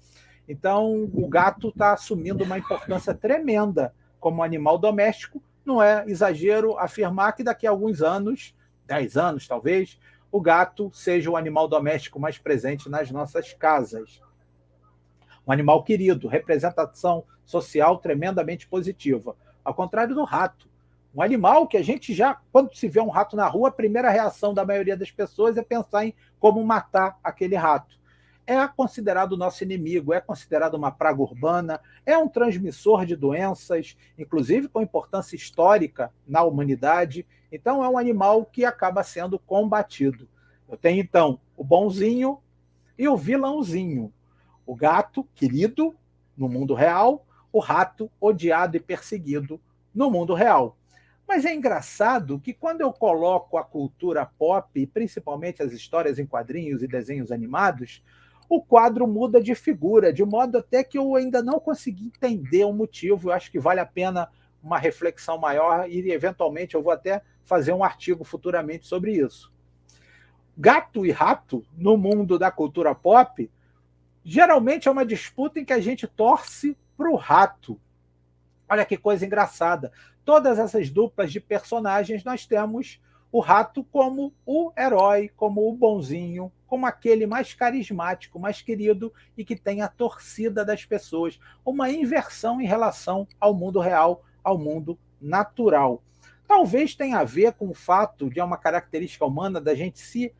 Então, o gato está assumindo uma importância tremenda como animal doméstico. Não é exagero afirmar que daqui a alguns anos, 10 anos talvez, o gato seja o animal doméstico mais presente nas nossas casas. Um animal querido, representação social tremendamente positiva. Ao contrário do rato. Um animal que a gente já, quando se vê um rato na rua, a primeira reação da maioria das pessoas é pensar em como matar aquele rato. É considerado nosso inimigo, é considerado uma praga urbana, é um transmissor de doenças, inclusive com importância histórica na humanidade. Então, é um animal que acaba sendo combatido. Eu tenho, então, o bonzinho e o vilãozinho. O gato, querido, no mundo real, o rato, odiado e perseguido no mundo real. Mas é engraçado que quando eu coloco a cultura pop, principalmente as histórias em quadrinhos e desenhos animados, o quadro muda de figura, de modo até que eu ainda não consegui entender o motivo. Eu acho que vale a pena uma reflexão maior e, eventualmente, eu vou até fazer um artigo futuramente sobre isso. Gato e rato, no mundo da cultura pop, geralmente é uma disputa em que a gente torce para o rato. Olha que coisa engraçada. Todas essas duplas de personagens, nós temos o rato como o herói, como o bonzinho, como aquele mais carismático, mais querido e que tem a torcida das pessoas. Uma inversão em relação ao mundo real, ao mundo natural. Talvez tenha a ver com o fato de uma característica humana da gente se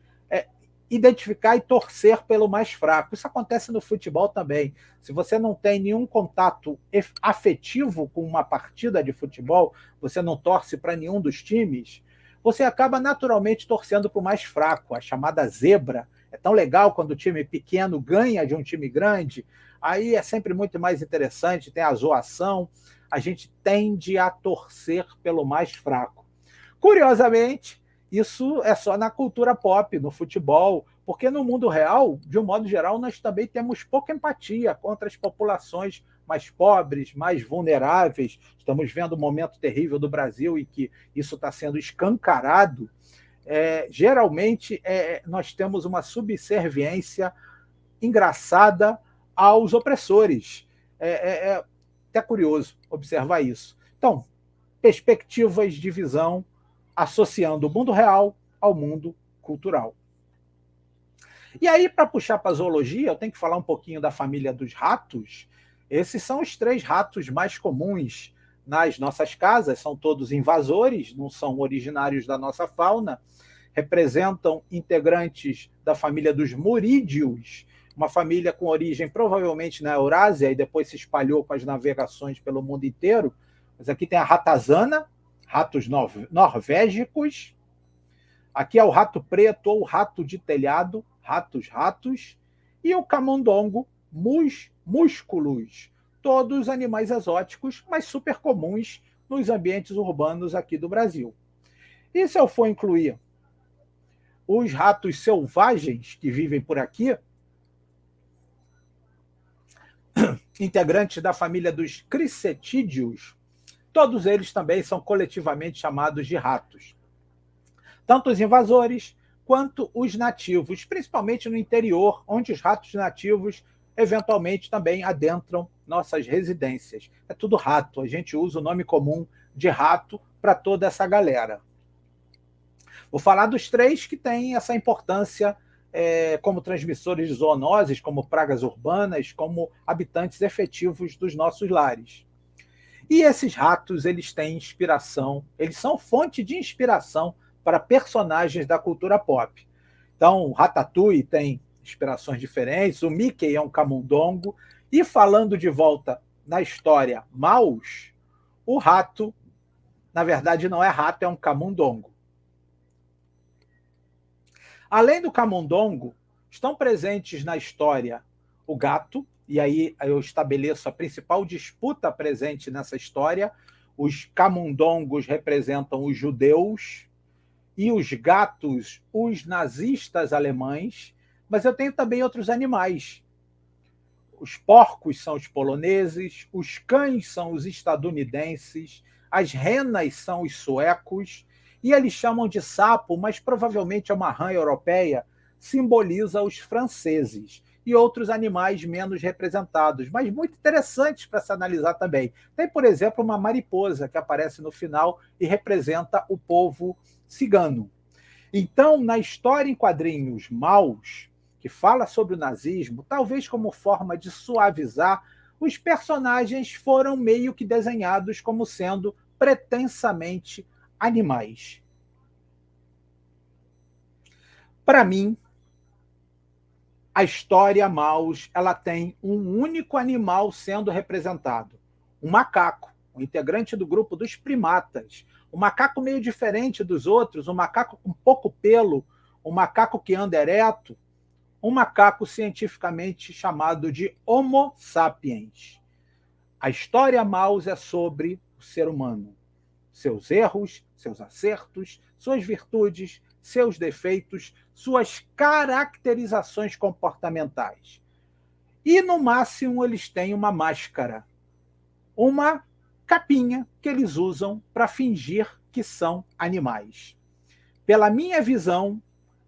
identificar e torcer pelo mais fraco. Isso acontece no futebol também. Se você não tem nenhum contato afetivo com uma partida de futebol, você não torce para nenhum dos times, você acaba naturalmente torcendo para o mais fraco, a chamada zebra. É tão legal quando o time pequeno ganha de um time grande, aí é sempre muito mais interessante, tem a zoação, a gente tende a torcer pelo mais fraco. Curiosamente, isso é só na cultura pop, no futebol, porque no mundo real, de um modo geral, nós também temos pouca empatia contra as populações mais pobres, mais vulneráveis. Estamos vendo um momento terrível do Brasil e que isso está sendo escancarado. Geralmente, nós temos uma subserviência engraçada aos opressores. É até curioso observar isso. Então, perspectivas de visão associando o mundo real ao mundo cultural. E aí, para puxar para a zoologia, eu tenho que falar um pouquinho da família dos ratos. Esses são os 3 ratos mais comuns nas nossas casas, são todos invasores, não são originários da nossa fauna, representam integrantes da família dos murídeos, uma família com origem provavelmente na Eurásia e depois se espalhou com as navegações pelo mundo inteiro. Mas aqui tem a ratazana, ratos norvégicos. Aqui é o rato preto ou rato de telhado, ratos. E o camundongo, músculos. Todos animais exóticos, mas super comuns nos ambientes urbanos aqui do Brasil. E se eu for incluir os ratos selvagens que vivem por aqui, integrantes da família dos cricetídeos, todos eles também são coletivamente chamados de ratos. Tanto os invasores quanto os nativos, principalmente no interior, onde os ratos nativos eventualmente também adentram nossas residências. É tudo rato, a gente usa o nome comum de rato para toda essa galera. Vou falar dos 3 que têm essa importância como transmissores de zoonoses, como pragas urbanas, como habitantes efetivos dos nossos lares. E esses ratos, eles têm inspiração, eles são fonte de inspiração para personagens da cultura pop. Então, o Ratatouille tem inspirações diferentes, o Mickey é um camundongo, e falando de volta na história Maus, o rato, na verdade, não é rato, é um camundongo. Além do camundongo, estão presentes na história o gato, e aí eu estabeleço a principal disputa presente nessa história. Os camundongos representam os judeus e os gatos, os nazistas alemães, mas eu tenho também outros animais. Os porcos são os poloneses, os cães são os estadunidenses, as renas são os suecos, e eles chamam de sapo, mas provavelmente é uma rã europeia, simboliza os franceses e outros animais menos representados, mas muito interessantes para se analisar também. Tem, por exemplo, uma mariposa que aparece no final e representa o povo cigano. Então, na história em quadrinhos Maus, que fala sobre o nazismo, talvez como forma de suavizar, os personagens foram meio que desenhados como sendo pretensamente animais. Para mim, a história Maus, ela tem um único animal sendo representado, um macaco, um integrante do grupo dos primatas, um macaco meio diferente dos outros, um macaco com pouco pelo, um macaco que anda ereto, um macaco cientificamente chamado de Homo sapiens. A história Maus é sobre o ser humano, seus erros, seus acertos, suas virtudes, seus defeitos, suas caracterizações comportamentais. E, no máximo, eles têm uma máscara, uma capinha que eles usam para fingir que são animais. Pela minha visão,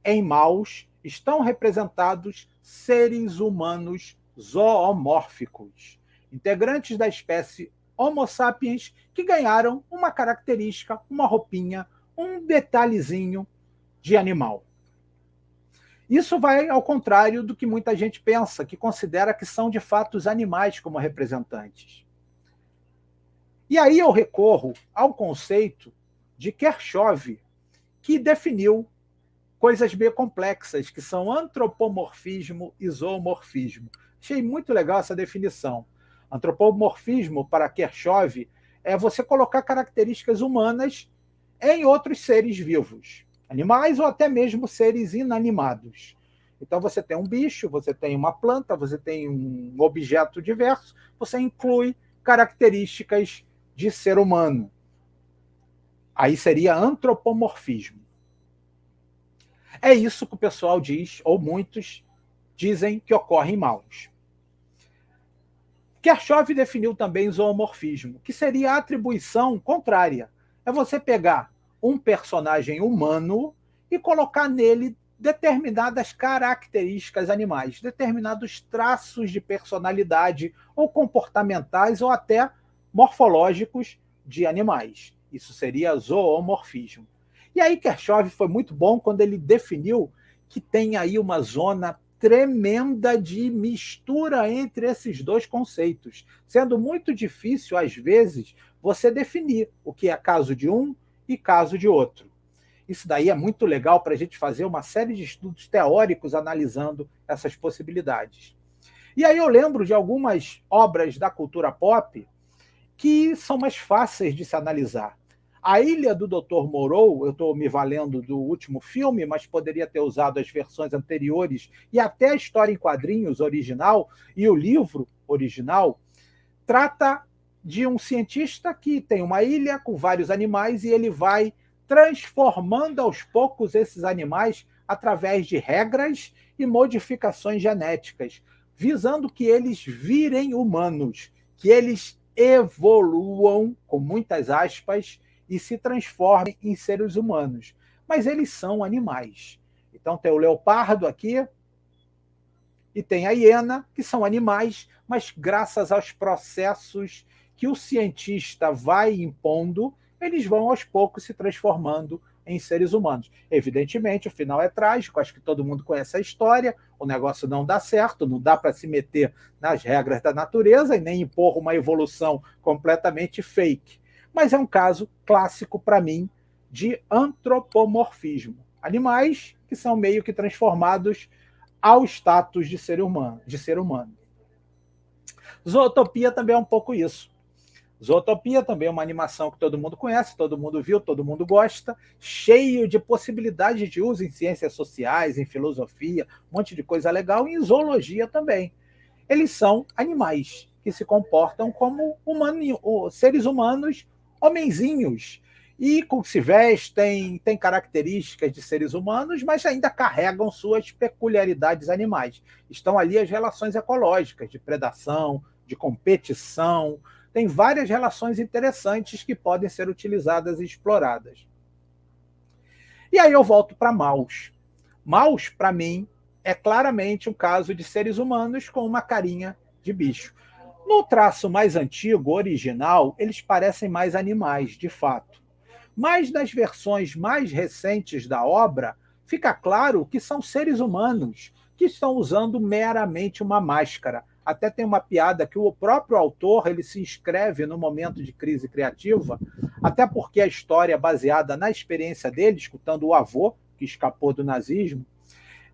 em Maus estão representados seres humanos zoomórficos, integrantes da espécie Homo sapiens que ganharam uma característica, uma roupinha, um detalhezinho de animal. Isso vai ao contrário do que muita gente pensa, que considera que são de fato os animais como representantes. E aí eu recorro ao conceito de Kirchhoff, que definiu coisas bem complexas, que são antropomorfismo e zoomorfismo. Achei muito legal essa definição. Antropomorfismo, para Kirchhoff, é você colocar características humanas em outros seres vivos, animais ou até mesmo seres inanimados. Então você tem um bicho, você tem uma planta, você tem um objeto diverso, você inclui características de ser humano. Aí seria antropomorfismo. É isso que o pessoal diz, ou muitos dizem que ocorre em Maus. Kirchhoff definiu também zoomorfismo, que seria a atribuição contrária. É você pegar um personagem humano e colocar nele determinadas características animais, determinados traços de personalidade ou comportamentais ou até morfológicos de animais. Isso seria zoomorfismo. E aí Kirchhoff foi muito bom quando ele definiu que tem aí uma zona tremenda de mistura entre esses dois conceitos, sendo muito difícil, às vezes, você definir o que é caso de um e caso de outro. Isso daí é muito legal para a gente fazer uma série de estudos teóricos analisando essas possibilidades. E aí eu lembro de algumas obras da cultura pop que são mais fáceis de se analisar. A Ilha do Dr. Moreau, eu estou me valendo do último filme, mas poderia ter usado as versões anteriores e até a história em quadrinhos original e o livro original, trata de um cientista que tem uma ilha com vários animais e ele vai transformando aos poucos esses animais através de regras e modificações genéticas, visando que eles virem humanos, que eles evoluam, com muitas aspas, e se transformem em seres humanos. Mas eles são animais. Então tem o leopardo aqui e tem a hiena, que são animais, mas graças aos processos que o cientista vai impondo, eles vão aos poucos se transformando em seres humanos. Evidentemente, o final é trágico, acho que todo mundo conhece a história, o negócio não dá certo, não dá para se meter nas regras da natureza e nem impor uma evolução completamente fake. Mas é um caso clássico, para mim, de antropomorfismo. Animais que são meio que transformados ao status de ser humano. Zootopia também é um pouco isso. Zootopia também é uma animação que todo mundo conhece, todo mundo viu, todo mundo gosta, cheio de possibilidades de uso em ciências sociais, em filosofia, um monte de coisa legal, e em zoologia também. Eles são animais que se comportam como seres humanos, homenzinhos, e se vestem, têm características de seres humanos, mas ainda carregam suas peculiaridades animais. Estão ali as relações ecológicas, de predação, de competição. Tem várias relações interessantes que podem ser utilizadas e exploradas. E aí eu volto para Maus. Maus, para mim, é claramente um caso de seres humanos com uma carinha de bicho. No traço mais antigo, original, eles parecem mais animais, de fato. Mas nas versões mais recentes da obra, fica claro que são seres humanos, que estão usando meramente uma máscara. Até tem uma piada que o próprio autor ele se inscreve no momento de crise criativa, até porque a história é baseada na experiência dele, escutando o avô, que escapou do nazismo.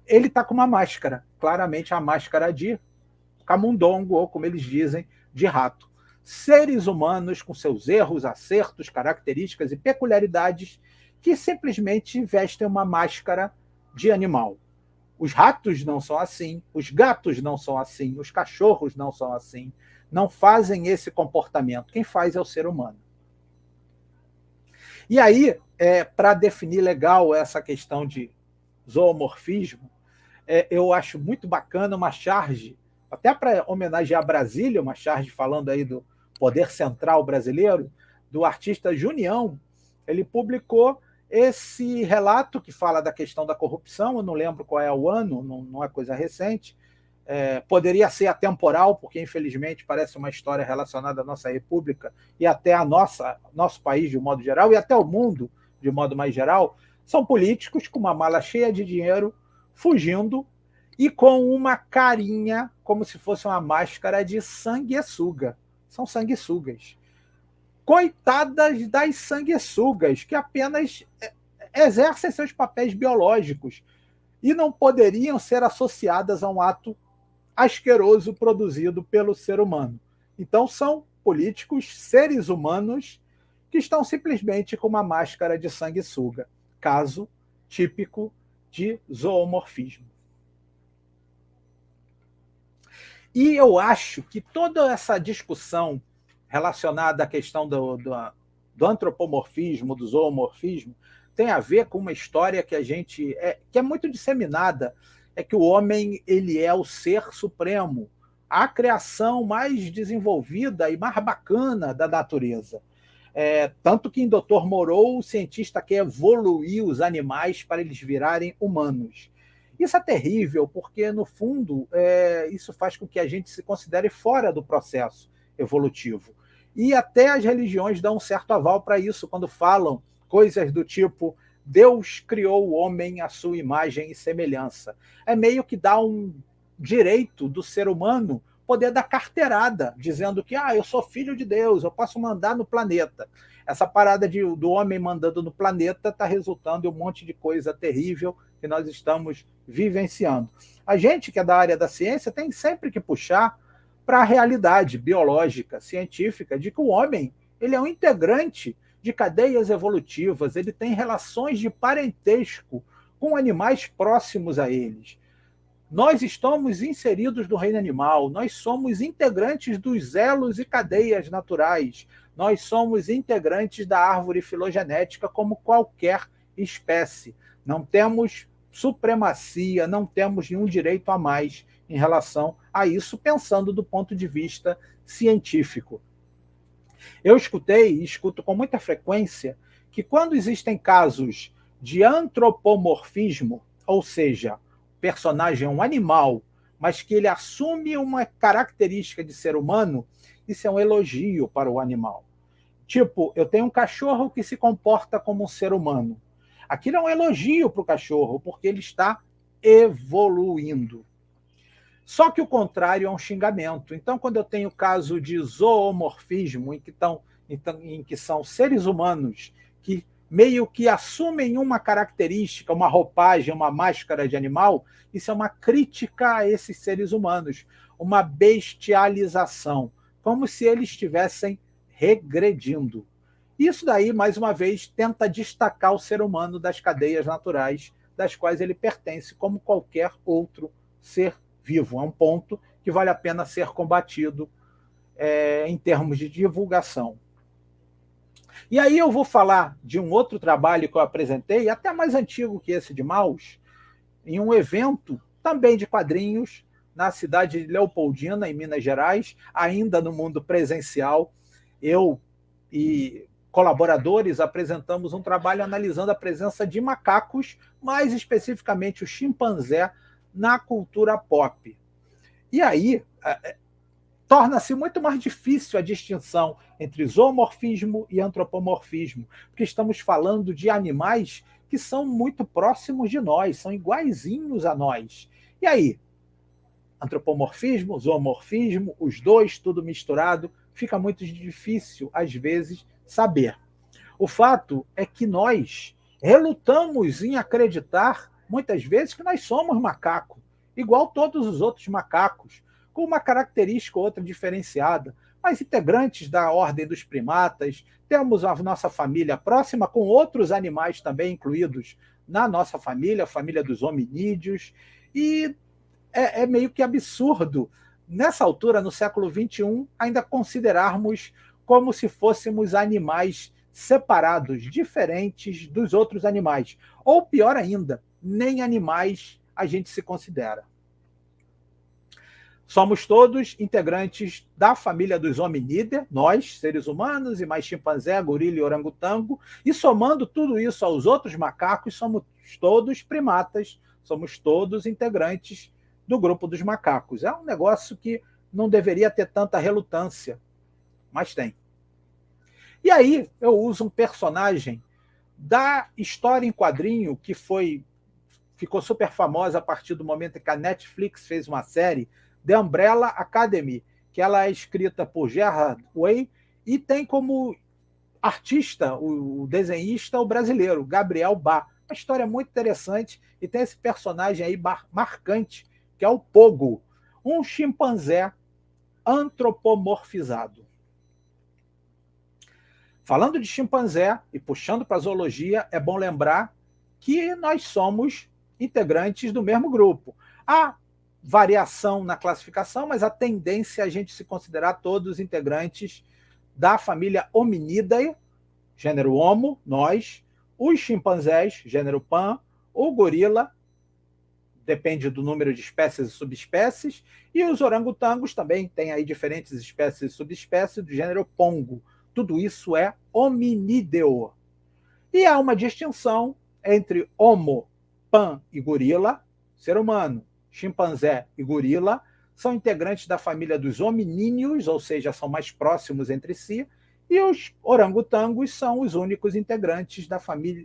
Ele está com uma máscara, claramente a máscara de camundongo, ou como eles dizem, de rato. Seres humanos com seus erros, acertos, características e peculiaridades que simplesmente vestem uma máscara de animal. Os ratos não são assim, os gatos não são assim, os cachorros não são assim, não fazem esse comportamento. Quem faz é o ser humano. E aí, para definir legal essa questão de zoomorfismo, eu acho muito bacana uma charge, até para homenagear Brasília, uma charge falando aí do poder central brasileiro, do artista Junião. Ele publicou esse relato que fala da questão da corrupção, eu não lembro qual é o ano, não é coisa recente, poderia ser atemporal, porque infelizmente parece uma história relacionada à nossa república e até a nosso país de um modo geral, e até o mundo de um modo mais geral. São políticos com uma mala cheia de dinheiro, fugindo, e com uma carinha como se fosse uma máscara de sanguessuga. São sanguessugas. Coitadas das sanguessugas, que apenas exercem seus papéis biológicos e não poderiam ser associadas a um ato asqueroso produzido pelo ser humano. Então, são políticos, seres humanos, que estão simplesmente com uma máscara de sanguessuga. Caso típico de zoomorfismo. E eu acho que toda essa discussão relacionada à questão do antropomorfismo, do zoomorfismo, tem a ver com uma história que que é muito disseminada, é que o homem ele é o ser supremo, a criação mais desenvolvida e mais bacana da natureza. Tanto que em Dr. Moreau, o cientista quer evoluir os animais para eles virarem humanos. Isso é terrível, porque, no fundo, isso faz com que a gente se considere fora do processo evolutivo. E até as religiões dão um certo aval para isso, quando falam coisas do tipo Deus criou o homem à sua imagem e semelhança. É meio que dá um direito do ser humano poder dar carteirada, dizendo que eu sou filho de Deus, eu posso mandar no planeta. Essa parada do homem mandando no planeta está resultando em um monte de coisa terrível que nós estamos vivenciando. A gente que é da área da ciência tem sempre que puxar para a realidade biológica, científica, de que o homem ele é um integrante de cadeias evolutivas, ele tem relações de parentesco com animais próximos a eles. Nós estamos inseridos no reino animal, nós somos integrantes dos elos e cadeias naturais, nós somos integrantes da árvore filogenética como qualquer espécie. Não temos supremacia, não temos nenhum direito a mais em relação a isso, pensando do ponto de vista científico. Eu escutei e escuto com muita frequência que quando existem casos de antropomorfismo, ou seja, o personagem é um animal, mas que ele assume uma característica de ser humano, isso é um elogio para o animal. Tipo, eu tenho um cachorro que se comporta como um ser humano. Aquilo é um elogio para o cachorro, porque ele está evoluindo. Só que o contrário é um xingamento. Então, quando eu tenho caso de zoomorfismo, em que são seres humanos que meio que assumem uma característica, uma roupagem, uma máscara de animal, isso é uma crítica a esses seres humanos, uma bestialização, como se eles estivessem regredindo. Isso daí, mais uma vez, tenta destacar o ser humano das cadeias naturais, das quais ele pertence como qualquer outro ser vivo. É um ponto que vale a pena ser combatido em termos de divulgação. E aí eu vou falar de um outro trabalho que eu apresentei, até mais antigo que esse de Mauss, em um evento também de quadrinhos, na cidade de Leopoldina, em Minas Gerais, ainda no mundo presencial. Eu e colaboradores apresentamos um trabalho analisando a presença de macacos, mais especificamente o chimpanzé, na cultura pop. E aí torna-se muito mais difícil a distinção entre zoomorfismo e antropomorfismo, porque estamos falando de animais que são muito próximos de nós, são iguaizinhos a nós. E aí? Antropomorfismo, zoomorfismo, os dois, tudo misturado, fica muito difícil, às vezes, saber. O fato é que nós relutamos em acreditar, muitas vezes, que nós somos macaco, igual todos os outros macacos, com uma característica ou outra diferenciada, mas integrantes da ordem dos primatas, temos a nossa família próxima, com outros animais também incluídos na nossa família, a família dos hominídeos, e é meio que absurdo, nessa altura, no século XXI, ainda considerarmos como se fôssemos animais separados, diferentes dos outros animais. Ou pior ainda, nem animais a gente se considera. Somos todos integrantes da família dos hominídeos, nós, seres humanos, e mais chimpanzé, gorila e orangotango, e somando tudo isso aos outros macacos, somos todos primatas, somos todos integrantes do grupo dos macacos. É um negócio que não deveria ter tanta relutância, mas tem. E aí eu uso um personagem da história em quadrinho que ficou super famosa a partir do momento em que a Netflix fez uma série, The Umbrella Academy, que ela é escrita por Gerard Way e tem como artista, o desenhista, o brasileiro, Gabriel Bá. Uma história muito interessante e tem esse personagem aí marcante, que é o Pogo, um chimpanzé antropomorfizado. Falando de chimpanzé e puxando para a zoologia, é bom lembrar que nós somos integrantes do mesmo grupo. Há variação na classificação, mas a tendência é a gente se considerar todos integrantes da família Hominidae, gênero Homo, nós, os chimpanzés, gênero Pan, o gorila, depende do número de espécies e subespécies, e os orangotangos também têm aí diferentes espécies e subespécies do gênero Pongo. Tudo isso é hominídeo. E há uma distinção entre Homo, Pan e gorila, ser humano, chimpanzé e gorila, são integrantes da família dos hominíneos, ou seja, são mais próximos entre si, e os orangotangos são os únicos integrantes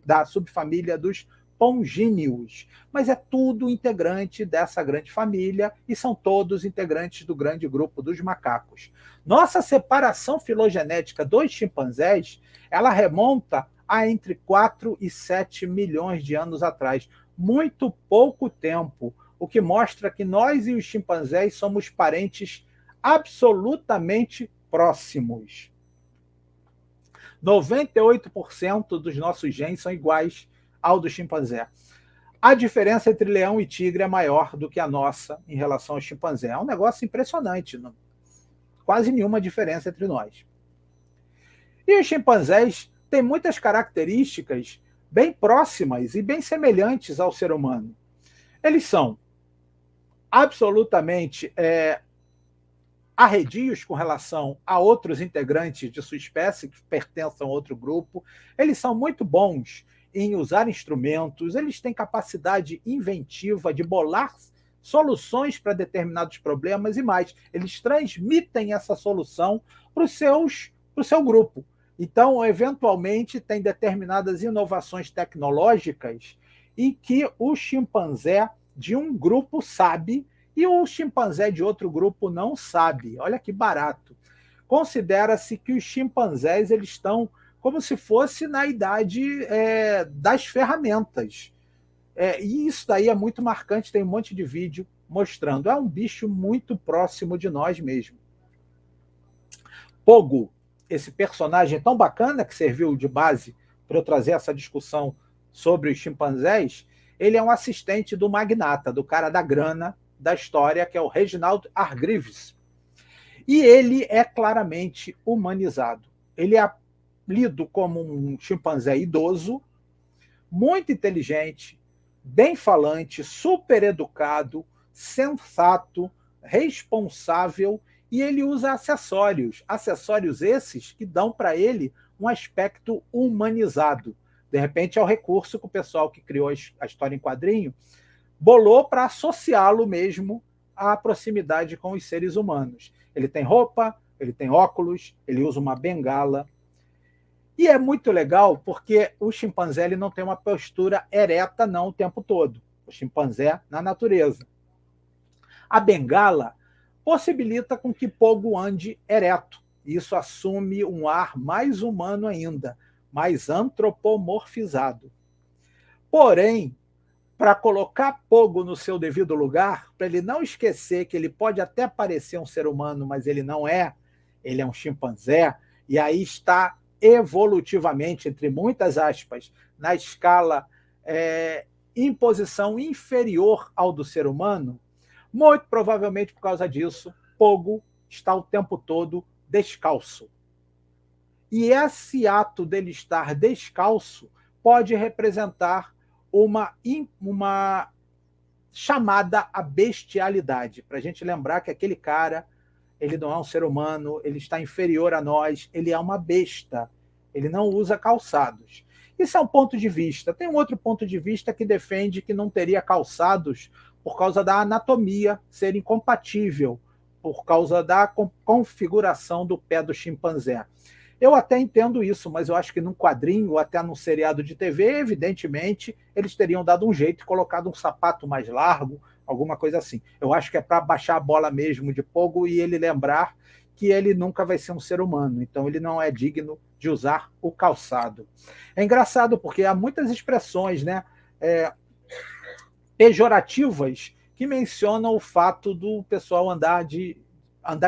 da subfamília dos pongíneos. Mas é tudo integrante dessa grande família e são todos integrantes do grande grupo dos macacos. Nossa separação filogenética dos chimpanzés, ela remonta a entre 4 e 7 milhões de anos atrás. Muito pouco tempo, o que mostra que nós e os chimpanzés somos parentes absolutamente próximos. 98% dos nossos genes são iguais ao do chimpanzé. A diferença entre leão e tigre é maior do que a nossa em relação ao chimpanzé. É um negócio impressionante, não? Quase nenhuma diferença entre nós. E os chimpanzés têm muitas características bem próximas e bem semelhantes ao ser humano. Eles são absolutamente arredios com relação a outros integrantes de sua espécie que pertencem a outro grupo. Eles são muito bons em usar instrumentos, eles têm capacidade inventiva de bolar soluções para determinados problemas e mais. Eles transmitem essa solução para o seu grupo. Então, eventualmente, tem determinadas inovações tecnológicas em que o chimpanzé de um grupo sabe e o chimpanzé de outro grupo não sabe. Olha que barato. Considera-se que os chimpanzés eles estão como se fosse na idade das ferramentas. E isso daí é muito marcante, tem um monte de vídeo mostrando. É um bicho muito próximo de nós mesmo. Pogo, esse personagem tão bacana que serviu de base para eu trazer essa discussão sobre os chimpanzés, ele é um assistente do magnata, do cara da grana da história, que é o Reginald Hargreaves. E ele é claramente humanizado. Ele é lido como um chimpanzé idoso, muito inteligente, bem falante, super educado, sensato, responsável, e ele usa acessórios esses que dão para ele um aspecto humanizado. De repente é o recurso que o pessoal que criou a história em quadrinho bolou para associá-lo mesmo à proximidade com os seres humanos. Ele tem roupa, ele tem óculos, ele usa uma bengala. E é muito legal porque o chimpanzé ele não tem uma postura ereta não o tempo todo. O chimpanzé na natureza. A bengala possibilita com que Pogo ande ereto. Isso assume um ar mais humano ainda, mais antropomorfizado. Porém, para colocar Pogo no seu devido lugar, para ele não esquecer que ele pode até parecer um ser humano, mas ele não é, ele é um chimpanzé, e aí está evolutivamente, entre muitas aspas, na escala em posição inferior ao do ser humano, muito provavelmente por causa disso, Pogo está o tempo todo descalço. E esse ato dele estar descalço pode representar uma chamada à bestialidade, para a gente lembrar que aquele cara, ele não é um ser humano, ele está inferior a nós, ele é uma besta, ele não usa calçados. Isso é um ponto de vista. Tem um outro ponto de vista que defende que não teria calçados por causa da anatomia ser incompatível, por causa da configuração do pé do chimpanzé. Eu até entendo isso, mas eu acho que num quadrinho ou até num seriado de TV, evidentemente, eles teriam dado um jeito e colocado um sapato mais largo, alguma coisa assim. Eu acho que é para baixar a bola mesmo de Pogo e ele lembrar que ele nunca vai ser um ser humano, então ele não é digno de usar o calçado. É engraçado porque há muitas expressões, né, pejorativas que mencionam o fato do pessoal andar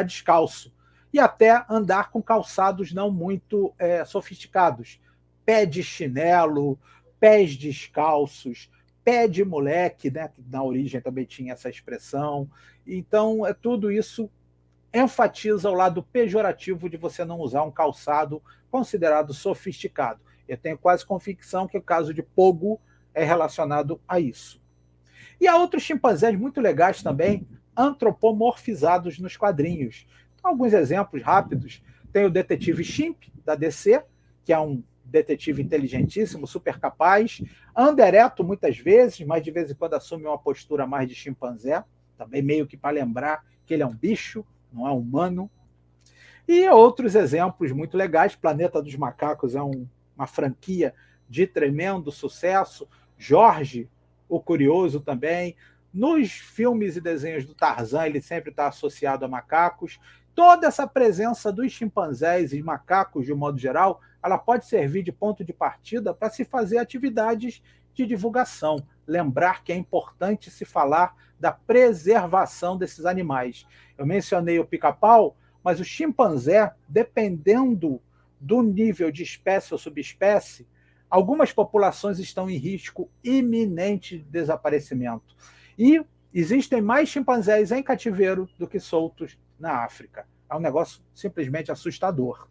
descalço e até andar com calçados não muito sofisticados. Pé de chinelo, pés descalços, pé de moleque, né, que na origem também tinha essa expressão. Então, tudo isso enfatiza o lado pejorativo de você não usar um calçado considerado sofisticado. Eu tenho quase convicção que o caso de Pogo é relacionado a isso. E há outros chimpanzés muito legais também, antropomorfizados nos quadrinhos. Alguns exemplos rápidos. Tem o detetive Chimp, da DC, que é um detetive inteligentíssimo, super capaz, anda ereto muitas vezes, mas de vez em quando assume uma postura mais de chimpanzé, também meio que para lembrar que ele é um bicho, não é humano. E outros exemplos muito legais. Planeta dos Macacos é uma franquia de tremendo sucesso. Jorge, o Curioso também. Nos filmes e desenhos do Tarzan, ele sempre está associado a macacos. Toda essa presença dos chimpanzés e macacos, de um modo geral, ela pode servir de ponto de partida para se fazer atividades de divulgação. Lembrar que é importante se falar da preservação desses animais. Eu mencionei o pica-pau, mas o chimpanzé, dependendo do nível de espécie ou subespécie, algumas populações estão em risco iminente de desaparecimento. E existem mais chimpanzés em cativeiro do que soltos na África. É um negócio simplesmente assustador.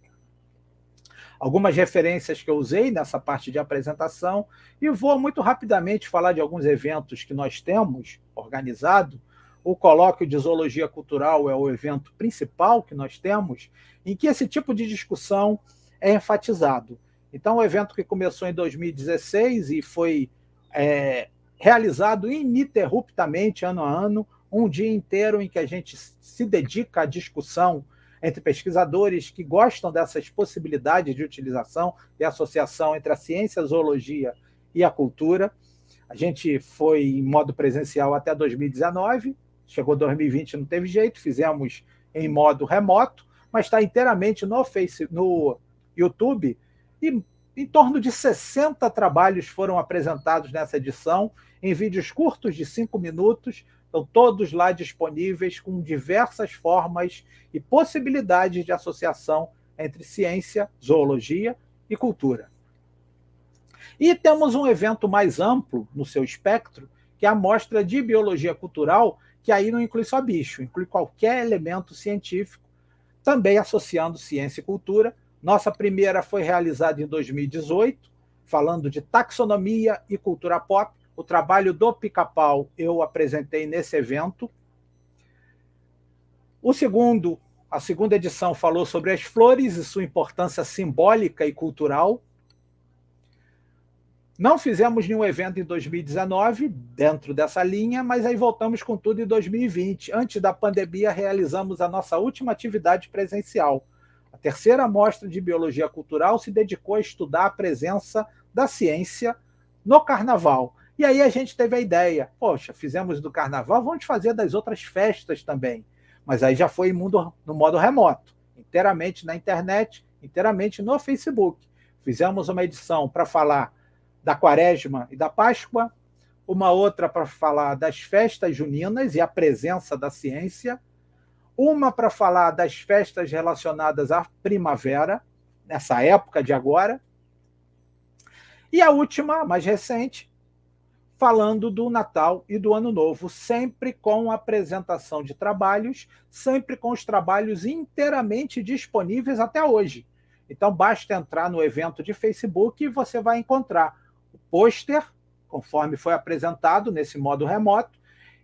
Algumas referências que eu usei nessa parte de apresentação, e vou muito rapidamente falar de alguns eventos que nós temos organizado. O Colóquio de Zoologia Cultural é o evento principal que nós temos, em que esse tipo de discussão é enfatizado. Então, o evento que começou em 2016 e foi realizado ininterruptamente, ano a ano, um dia inteiro em que a gente se dedica à discussão entre pesquisadores que gostam dessas possibilidades de utilização e associação entre a ciência, a zoologia e a cultura. A gente foi em modo presencial até 2019, chegou 2020 não teve jeito, fizemos em modo remoto, mas está inteiramente no YouTube, e em torno de 60 trabalhos foram apresentados nessa edição, em vídeos curtos de 5 minutos, estão todos lá disponíveis com diversas formas e possibilidades de associação entre ciência, zoologia e cultura. E temos um evento mais amplo no seu espectro, que é a Mostra de Biologia Cultural, que aí não inclui só bicho, inclui qualquer elemento científico, também associando ciência e cultura. Nossa primeira foi realizada em 2018, falando de taxonomia e cultura pop. O trabalho do Pica-Pau eu apresentei nesse evento. A segunda edição falou sobre as flores e sua importância simbólica e cultural. Não fizemos nenhum evento em 2019 dentro dessa linha, mas aí voltamos com tudo em 2020. Antes da pandemia, realizamos a nossa última atividade presencial. A terceira mostra de Biologia Cultural se dedicou a estudar a presença da ciência no carnaval. E aí a gente teve a ideia, poxa, fizemos do carnaval, vamos fazer das outras festas também. Mas aí já foi no modo remoto, inteiramente na internet, inteiramente no Facebook. Fizemos uma edição para falar da Quaresma e da Páscoa, uma outra para falar das festas juninas e a presença da ciência, uma para falar das festas relacionadas à primavera, nessa época de agora, e a última, mais recente, falando do Natal e do Ano Novo, sempre com apresentação de trabalhos, sempre com os trabalhos inteiramente disponíveis até hoje. Então, basta entrar no evento de Facebook e você vai encontrar o pôster, conforme foi apresentado nesse modo remoto,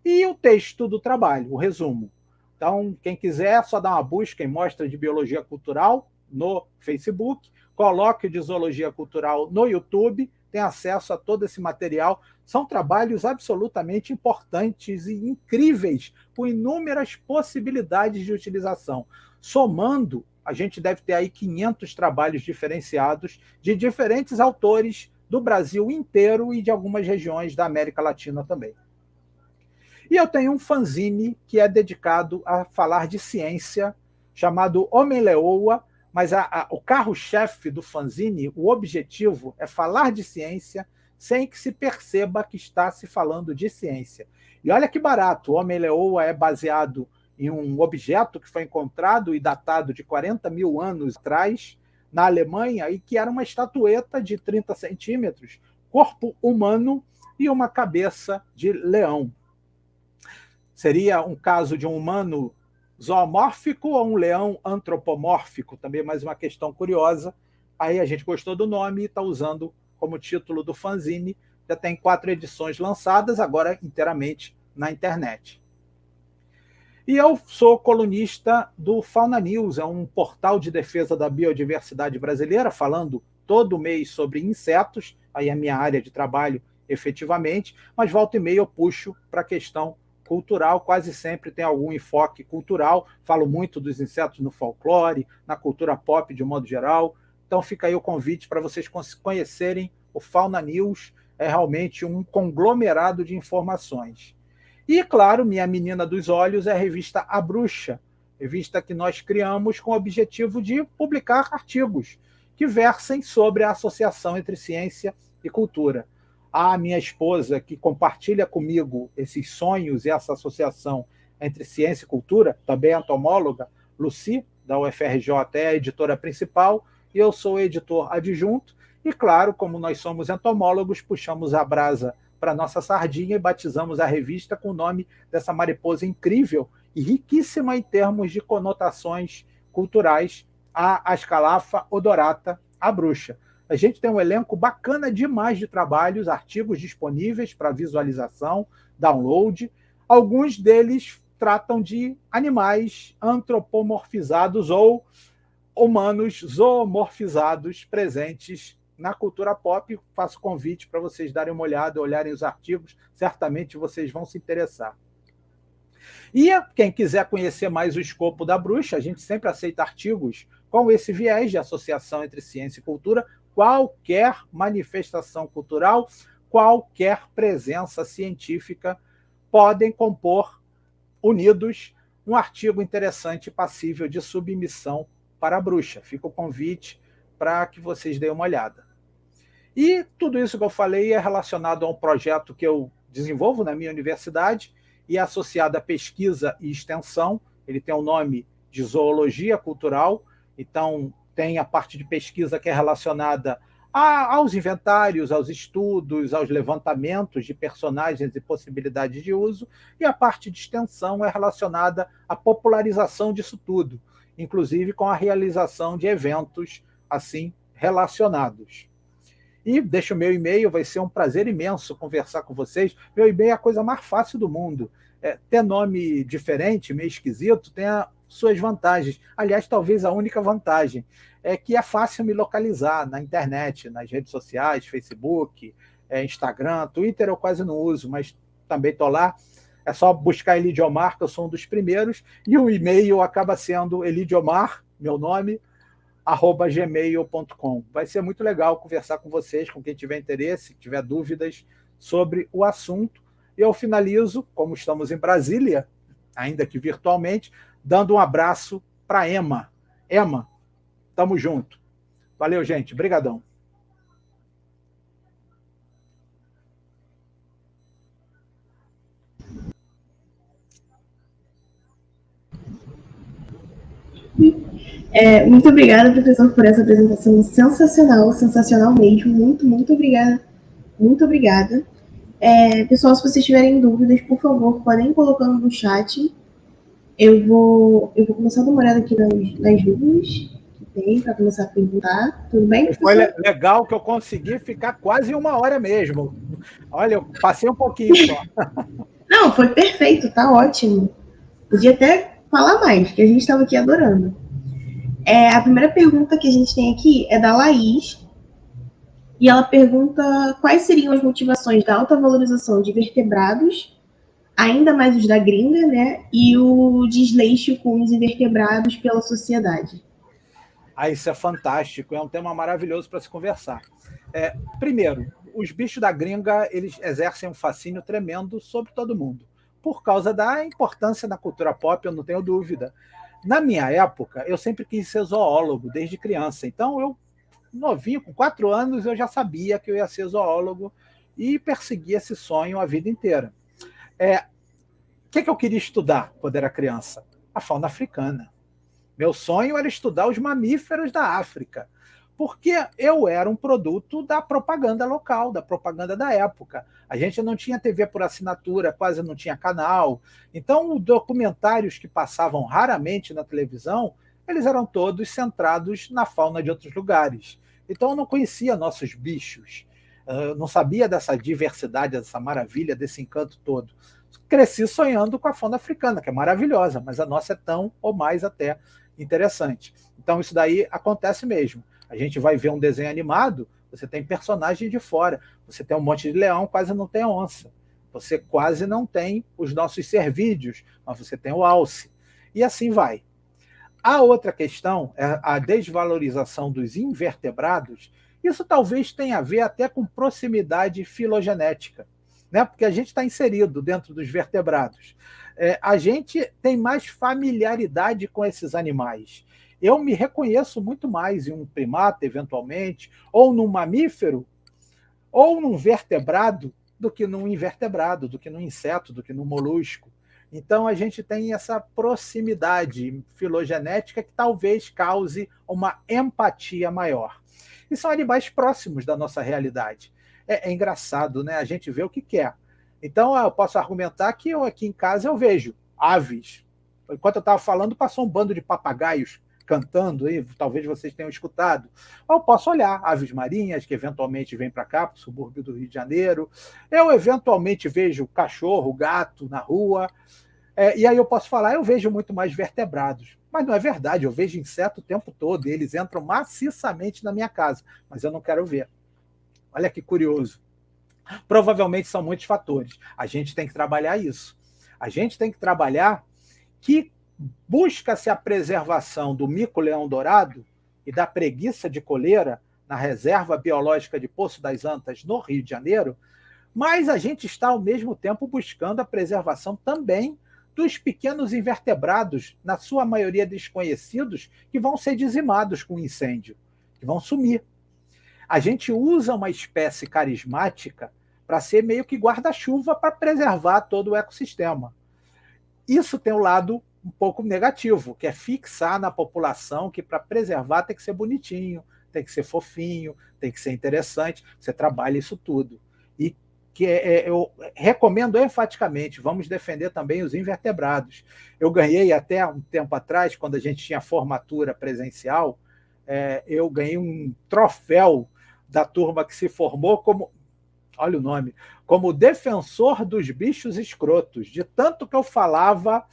e o texto do trabalho, o resumo. Então, quem quiser, só dá uma busca em Mostra de Biologia Cultural no Facebook, coloque o de Zoologia Cultural no YouTube, tem acesso a todo esse material. São trabalhos absolutamente importantes e incríveis, com inúmeras possibilidades de utilização. Somando, a gente deve ter aí 500 trabalhos diferenciados de diferentes autores do Brasil inteiro e de algumas regiões da América Latina também. E eu tenho um fanzine que é dedicado a falar de ciência, chamado Homem-Leoa, mas o carro-chefe do fanzine, o objetivo é falar de ciência sem que se perceba que está se falando de ciência. E olha que barato, o Homem-Leoa é baseado em um objeto que foi encontrado e datado de 40 mil anos atrás, na Alemanha, e que era uma estatueta de 30 centímetros, corpo humano e uma cabeça de leão. Seria um caso de um humano zoomórfico ou um leão antropomórfico? Também mais uma questão curiosa. Aí a gente gostou do nome e está usando como título do fanzine. Já tem 4 edições lançadas, agora inteiramente na internet. E eu sou colunista do Fauna News, é um portal de defesa da biodiversidade brasileira, falando todo mês sobre insetos, aí é a minha área de trabalho efetivamente, mas volta e meia eu puxo para a questão cultural, quase sempre tem algum enfoque cultural, falo muito dos insetos no folclore, na cultura pop de um modo geral, então fica aí o convite para vocês conhecerem o Fauna News, é realmente um conglomerado de informações. E, claro, minha menina dos olhos é a revista A Bruxa, revista que nós criamos com o objetivo de publicar artigos que versem sobre a associação entre ciência e cultura. A minha esposa, que compartilha comigo esses sonhos e essa associação entre ciência e cultura, também é entomóloga, Lucy, da UFRJ, é a editora principal, e eu sou o editor adjunto. E, claro, como nós somos entomólogos, puxamos a brasa para a nossa sardinha e batizamos a revista com o nome dessa mariposa incrível e riquíssima em termos de conotações culturais, a Ascalafa odorata, a bruxa. A gente tem um elenco bacana demais de trabalhos, artigos disponíveis para visualização, download. Alguns deles tratam de animais antropomorfizados ou humanos zoomorfizados presentes na cultura pop. Faço convite para vocês darem uma olhada, olharem os artigos, certamente vocês vão se interessar. E quem quiser conhecer mais o escopo da bruxa, a gente sempre aceita artigos com esse viés de associação entre ciência e cultura. Qualquer manifestação cultural, qualquer presença científica podem compor, unidos, um artigo interessante e passível de submissão para a bruxa. Fica o convite para que vocês deem uma olhada. E tudo isso que eu falei é relacionado a um projeto que eu desenvolvo na minha universidade e é associado à pesquisa e extensão. Ele tem o nome de Zoologia Cultural, então tem a parte de pesquisa que é relacionada aos inventários, aos estudos, aos levantamentos de personagens e possibilidades de uso, e a parte de extensão é relacionada à popularização disso tudo, inclusive com a realização de eventos assim relacionados. E deixa o meu e-mail, vai ser um prazer imenso conversar com vocês. Meu e-mail é a coisa mais fácil do mundo. Ter nome diferente, meio esquisito, tem as suas vantagens. Aliás, talvez a única vantagem é que é fácil me localizar na internet, nas redes sociais, Facebook, Instagram, Twitter eu quase não uso, mas também estou lá. É só buscar Elidiomar, que eu sou um dos primeiros, e o e-mail acaba sendo Elidiomar, meu nome, @gmail.com. Vai ser muito legal conversar com vocês, com quem tiver interesse, tiver dúvidas sobre o assunto. E eu finalizo, como estamos em Brasília, ainda que virtualmente, dando um abraço para a Emma. Emma, tamo junto. Valeu, gente. Obrigadão. Muito obrigada, professor, por essa apresentação sensacional, sensacional mesmo. Muito, muito obrigada. Muito obrigada. Pessoal, se vocês tiverem dúvidas, por favor, podem ir colocando no chat. Eu vou começar a dar uma olhada aqui nas dúvidas que tem, para começar a perguntar. Tudo bem, professor? Foi legal que eu consegui ficar quase 1 hora mesmo. Olha, eu passei um pouquinho só. Não, foi perfeito, tá ótimo. Podia até falar mais, que a gente estava aqui adorando. A primeira pergunta que a gente tem aqui é da Laís, e ela pergunta quais seriam as motivações da alta valorização de vertebrados, ainda mais os da gringa, né, e o desleixo com os invertebrados pela sociedade. Isso é fantástico, é um tema maravilhoso para se conversar. Primeiro, os bichos da gringa, eles exercem um fascínio tremendo sobre todo mundo, por causa da importância da cultura pop, eu não tenho dúvida. Na minha época, eu sempre quis ser zoólogo, desde criança. Então, eu, novinho, com 4 anos, eu já sabia que eu ia ser zoólogo e persegui esse sonho a vida inteira. O que eu queria estudar quando era criança? A fauna africana. Meu sonho era estudar os mamíferos da África, porque eu era um produto da propaganda local, da propaganda da época. A gente não tinha TV por assinatura, quase não tinha canal. Então, os documentários que passavam raramente na televisão, eles eram todos centrados na fauna de outros lugares. Então, eu não conhecia nossos bichos, eu não sabia dessa diversidade, dessa maravilha, desse encanto todo. Cresci sonhando com a fauna africana, que é maravilhosa, mas a nossa é tão ou mais até interessante. Então, isso daí acontece mesmo. A gente vai ver um desenho animado, você tem personagem de fora, você tem um monte de leão, quase não tem onça. Você quase não tem os nossos cervídeos, mas você tem o alce. E assim vai. A outra questão é a desvalorização dos invertebrados. Isso talvez tenha a ver até com proximidade filogenética, né? Porque a gente está inserido dentro dos vertebrados. A gente tem mais familiaridade com esses animais. Eu me reconheço muito mais em um primata, eventualmente, ou num mamífero, ou num vertebrado, do que num invertebrado, do que num inseto, do que num molusco. Então, a gente tem essa proximidade filogenética que talvez cause uma empatia maior. E são animais próximos da nossa realidade. É engraçado, né? A gente vê o que quer. Então, eu posso argumentar que eu aqui em casa eu vejo aves. Enquanto eu estava falando, passou um bando de papagaios cantando, aí, talvez vocês tenham escutado. Eu posso olhar aves marinhas que eventualmente vêm para cá, para o subúrbio do Rio de Janeiro. Eu eventualmente vejo cachorro, gato na rua. E aí eu posso falar, eu vejo muito mais vertebrados. Mas não é verdade, eu vejo inseto o tempo todo, e eles entram maciçamente na minha casa, mas eu não quero ver. Olha que curioso. Provavelmente são muitos fatores. A gente tem que trabalhar isso. A gente tem que trabalhar que busca-se a preservação do mico-leão-dourado e da preguiça de coleira na reserva biológica de Poço das Antas, no Rio de Janeiro, mas a gente está, ao mesmo tempo, buscando a preservação também dos pequenos invertebrados, na sua maioria desconhecidos, que vão ser dizimados com incêndio, que vão sumir. A gente usa uma espécie carismática para ser meio que guarda-chuva para preservar todo o ecossistema. Isso tem um lado um pouco negativo, que é fixar na população que para preservar tem que ser bonitinho, tem que ser fofinho, tem que ser interessante. Você trabalha isso tudo. E que eu recomendo enfaticamente, vamos defender também os invertebrados. Eu ganhei até um tempo atrás, quando a gente tinha formatura presencial, eu ganhei um troféu da turma que se formou como, olha o nome, como defensor dos bichos escrotos, de tanto que eu falava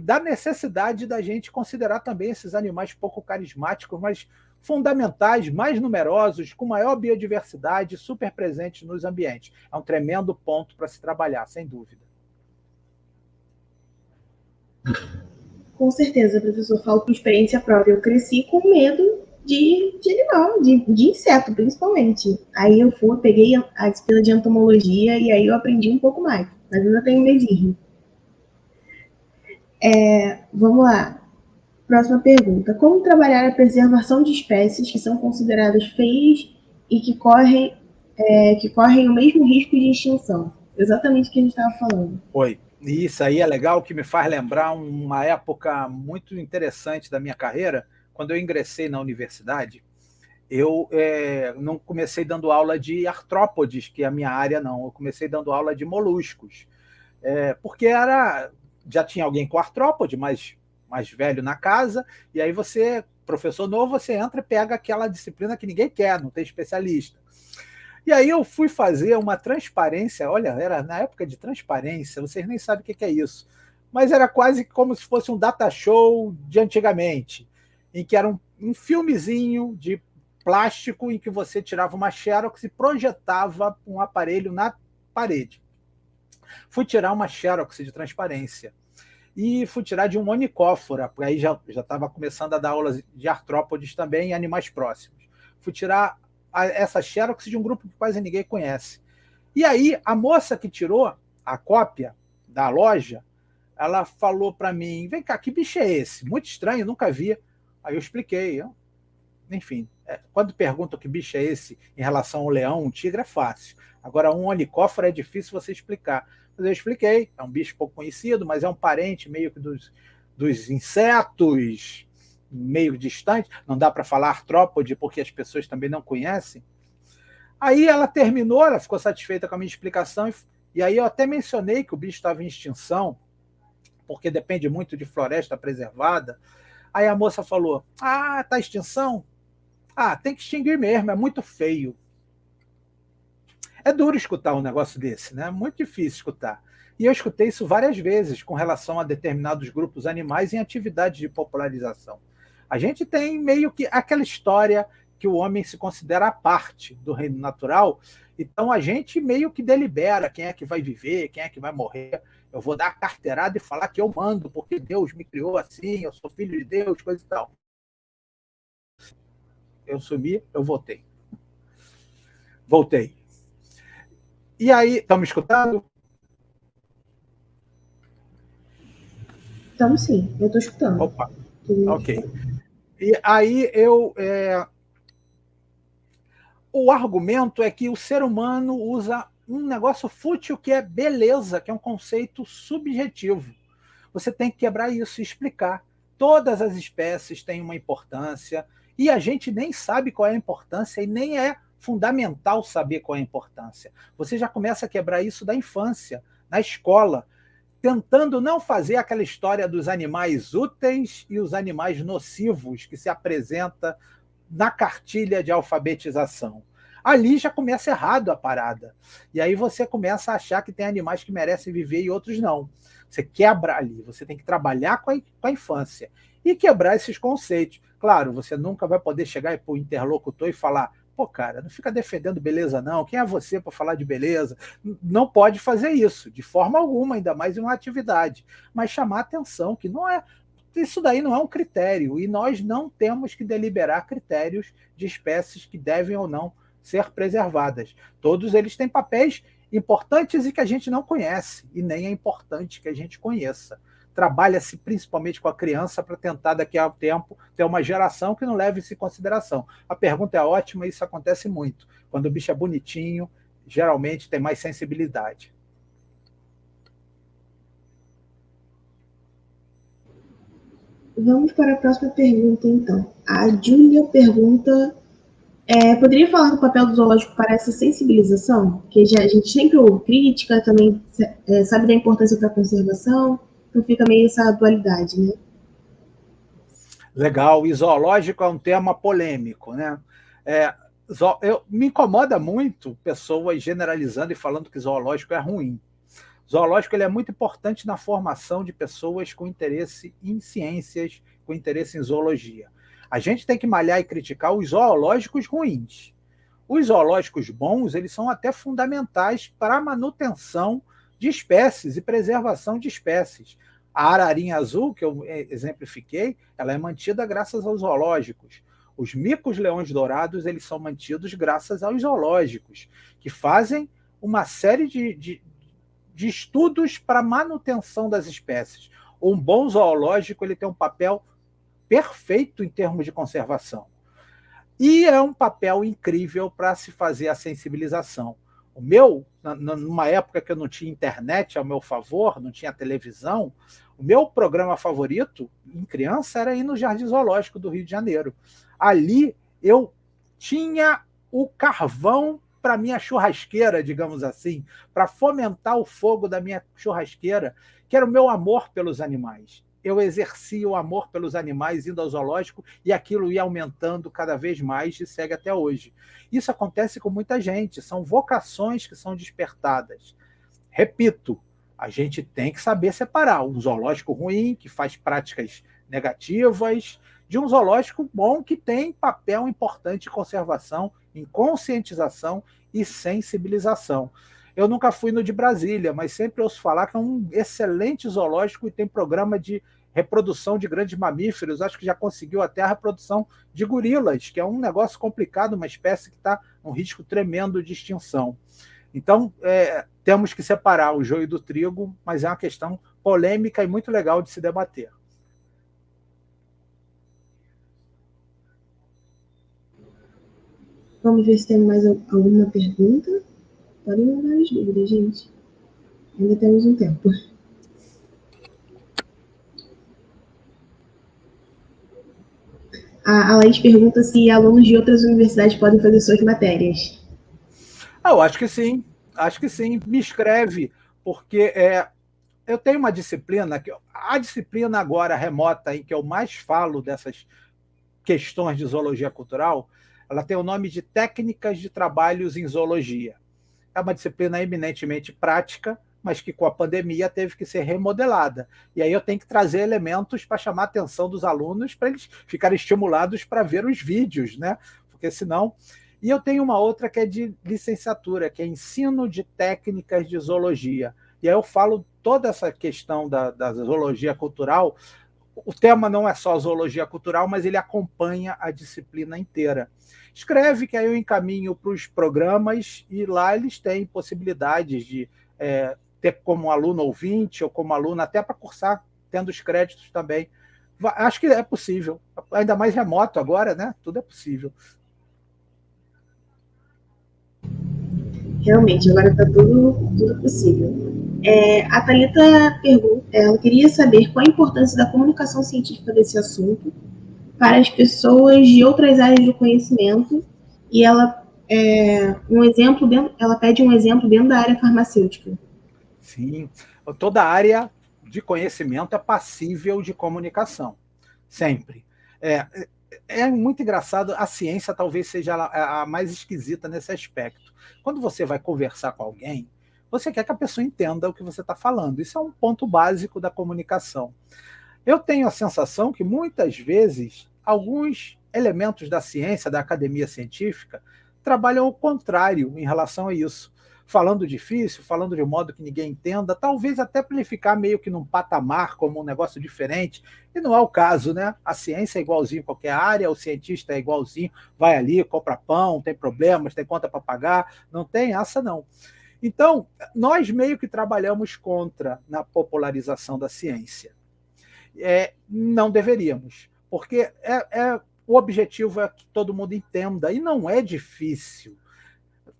da necessidade da gente considerar também esses animais pouco carismáticos, mas fundamentais, mais numerosos, com maior biodiversidade, super presentes nos ambientes. É um tremendo ponto para se trabalhar, sem dúvida. Com certeza, professor, falo por experiência própria. Eu cresci com medo de animal, de inseto, principalmente. Aí eu peguei a disciplina de entomologia e aí eu aprendi um pouco mais, mas ainda tenho medinho. Vamos lá. Próxima pergunta. Como trabalhar a preservação de espécies que são consideradas feias e que correm o mesmo risco de extinção? Exatamente o que a gente estava falando. Oi. E isso aí é legal, que me faz lembrar uma época muito interessante da minha carreira. Quando eu ingressei na universidade, eu não comecei dando aula de artrópodes, que é a minha área, não. Eu comecei dando aula de moluscos. Porque já tinha alguém com artrópode, mais velho na casa, e aí você, professor novo, você entra e pega aquela disciplina que ninguém quer, não tem especialista. E aí eu fui fazer uma transparência, olha, era na época de transparência, vocês nem sabem o que é isso, mas era quase como se fosse um data show de antigamente, em que era um filmezinho de plástico em que você tirava uma xerox e projetava um aparelho na parede. Fui tirar uma xerox de transparência e fui tirar de um onicófora, porque aí já estava começando a dar aulas de artrópodes também e animais próximos. Fui tirar essa xerox de um grupo que quase ninguém conhece. E aí a moça que tirou a cópia da loja, ela falou para mim, vem cá, que bicho é esse? Muito estranho, nunca vi. Aí eu expliquei. Enfim, quando perguntam que bicho é esse em relação ao leão, um tigre é fácil. Agora, um onicóforo é difícil você explicar. Mas eu expliquei, é um bicho pouco conhecido, mas é um parente meio que dos insetos, meio distante. Não dá para falar artrópode, porque as pessoas também não conhecem. Aí ela terminou, ela ficou satisfeita com a minha explicação, e aí eu até mencionei que o bicho estava em extinção, porque depende muito de floresta preservada. Aí a moça falou, tá em extinção? Tem que extinguir mesmo, é muito feio. É duro escutar um negócio desse, né? É muito difícil escutar. E eu escutei isso várias vezes com relação a determinados grupos animais em atividades de popularização. A gente tem meio que aquela história que o homem se considera a parte do reino natural, então a gente meio que delibera quem é que vai viver, quem é que vai morrer. Eu vou dar a carteirada e falar que eu mando, porque Deus me criou assim, eu sou filho de Deus, coisa e tal. Eu sumi, eu voltei. Voltei. E aí, estão me escutando? Estamos sim, eu estou escutando. Opa, ok. E aí o argumento é que o ser humano usa um negócio fútil que é beleza, que é um conceito subjetivo. Você tem que quebrar isso e explicar. Todas as espécies têm uma importância e a gente nem sabe qual é a importância e nem é fundamental saber qual é a importância. Você já começa a quebrar isso da infância, na escola, tentando não fazer aquela história dos animais úteis e os animais nocivos que se apresenta na cartilha de alfabetização. Ali já começa errado a parada. E aí você começa a achar que tem animais que merecem viver e outros não. Você quebra ali, você tem que trabalhar com a infância e quebrar esses conceitos. Claro, você nunca vai poder chegar para o interlocutor e falar: pô, cara, não fica defendendo beleza, não. Quem é você para falar de beleza? Não pode fazer isso, de forma alguma, ainda mais em uma atividade. Mas chamar atenção, que não é. Isso daí não é um critério, e nós não temos que deliberar critérios de espécies que devem ou não ser preservadas. Todos eles têm papéis importantes e que a gente não conhece, e nem é importante que a gente conheça. Trabalha-se principalmente com a criança para tentar, daqui a tempo, ter uma geração que não leve isso em consideração. A pergunta é ótima e isso acontece muito. Quando o bicho é bonitinho, geralmente tem mais sensibilidade. Vamos para a próxima pergunta, então. A Júlia pergunta: poderia falar do papel do zoológico para essa sensibilização? Que a gente sempre ouve crítica, também sabe da importância para a conservação, então fica meio essa dualidade, né? Legal, e zoológico é um tema polêmico, né? Me incomoda muito pessoas generalizando e falando que zoológico é ruim. Zoológico ele é muito importante na formação de pessoas com interesse em ciências, com interesse em zoologia. A gente tem que malhar e criticar os zoológicos ruins. Os zoológicos bons, eles são até fundamentais para a manutenção de espécies e preservação de espécies. A ararinha azul, que eu exemplifiquei, ela é mantida graças aos zoológicos. Os micos-leões dourados eles são mantidos graças aos zoológicos, que fazem uma série de estudos para a manutenção das espécies. Um bom zoológico ele tem um papel perfeito em termos de conservação. E é um papel incrível para se fazer a sensibilização. O meu, numa época que eu não tinha internet ao meu favor, não tinha televisão, o meu programa favorito em criança era ir no Jardim Zoológico do Rio de Janeiro. Ali eu tinha o carvão para minha churrasqueira, digamos assim, para fomentar o fogo da minha churrasqueira, que era o meu amor pelos animais. Eu exercia o amor pelos animais indo ao zoológico e aquilo ia aumentando cada vez mais e segue até hoje. Isso acontece com muita gente, são vocações que são despertadas. Repito, a gente tem que saber separar um zoológico ruim, que faz práticas negativas, de um zoológico bom que tem papel importante em conservação, em conscientização e sensibilização. Eu nunca fui no de Brasília, mas sempre ouço falar que é um excelente zoológico e tem programa de reprodução de grandes mamíferos. Acho que já conseguiu até a reprodução de gorilas, que é um negócio complicado, uma espécie que está um risco tremendo de extinção. Então, temos que separar o joio do trigo, mas é uma questão polêmica e muito legal de se debater. Vamos ver se tem mais alguma pergunta. Podem mandar as dúvidas, gente. Ainda temos um tempo. A Laís pergunta se alunos de outras universidades podem fazer suas matérias. Eu acho que sim. Acho que sim. Me escreve, porque eu tenho uma disciplina, a disciplina agora remota em que eu mais falo dessas questões de zoologia cultural, ela tem o nome de Técnicas de Trabalhos em Zoologia. É uma disciplina eminentemente prática, mas que com a pandemia teve que ser remodelada. E aí eu tenho que trazer elementos para chamar a atenção dos alunos, para eles ficarem estimulados para ver os vídeos, né? Porque senão... E eu tenho uma outra que é de licenciatura, que é Ensino de Técnicas de Zoologia. E aí eu falo toda essa questão da zoologia cultural. O tema não é só zoologia cultural, mas ele acompanha a disciplina inteira. Escreve, que aí eu encaminho para os programas e lá eles têm possibilidades de ter como aluno ouvinte ou como aluno, até para cursar, tendo os créditos também. Acho que é possível, ainda mais remoto agora, né? Tudo é possível. Realmente, agora está tudo possível. A Thalita pergunta, ela queria saber qual a importância da comunicação científica desse assunto para as pessoas de outras áreas do conhecimento, e ela pede um exemplo dentro da área farmacêutica. Sim, toda área de conhecimento é passível de comunicação, sempre. É muito engraçado, a ciência talvez seja a mais esquisita nesse aspecto. Quando você vai conversar com alguém, você quer que a pessoa entenda o que você está falando. Isso é um ponto básico da comunicação. Eu tenho a sensação que, muitas vezes, alguns elementos da ciência, da academia científica, trabalham ao contrário em relação a isso. Falando difícil, falando de um modo que ninguém entenda, talvez até para ele ficar meio que num patamar, como um negócio diferente, e não é o caso, né? A ciência é igualzinho em qualquer área, o cientista é igualzinho, vai ali, compra pão, tem problemas, tem conta para pagar, não tem essa não. Então, nós meio que trabalhamos contra na popularização da ciência. Não deveríamos, porque o objetivo é que todo mundo entenda, e não é difícil.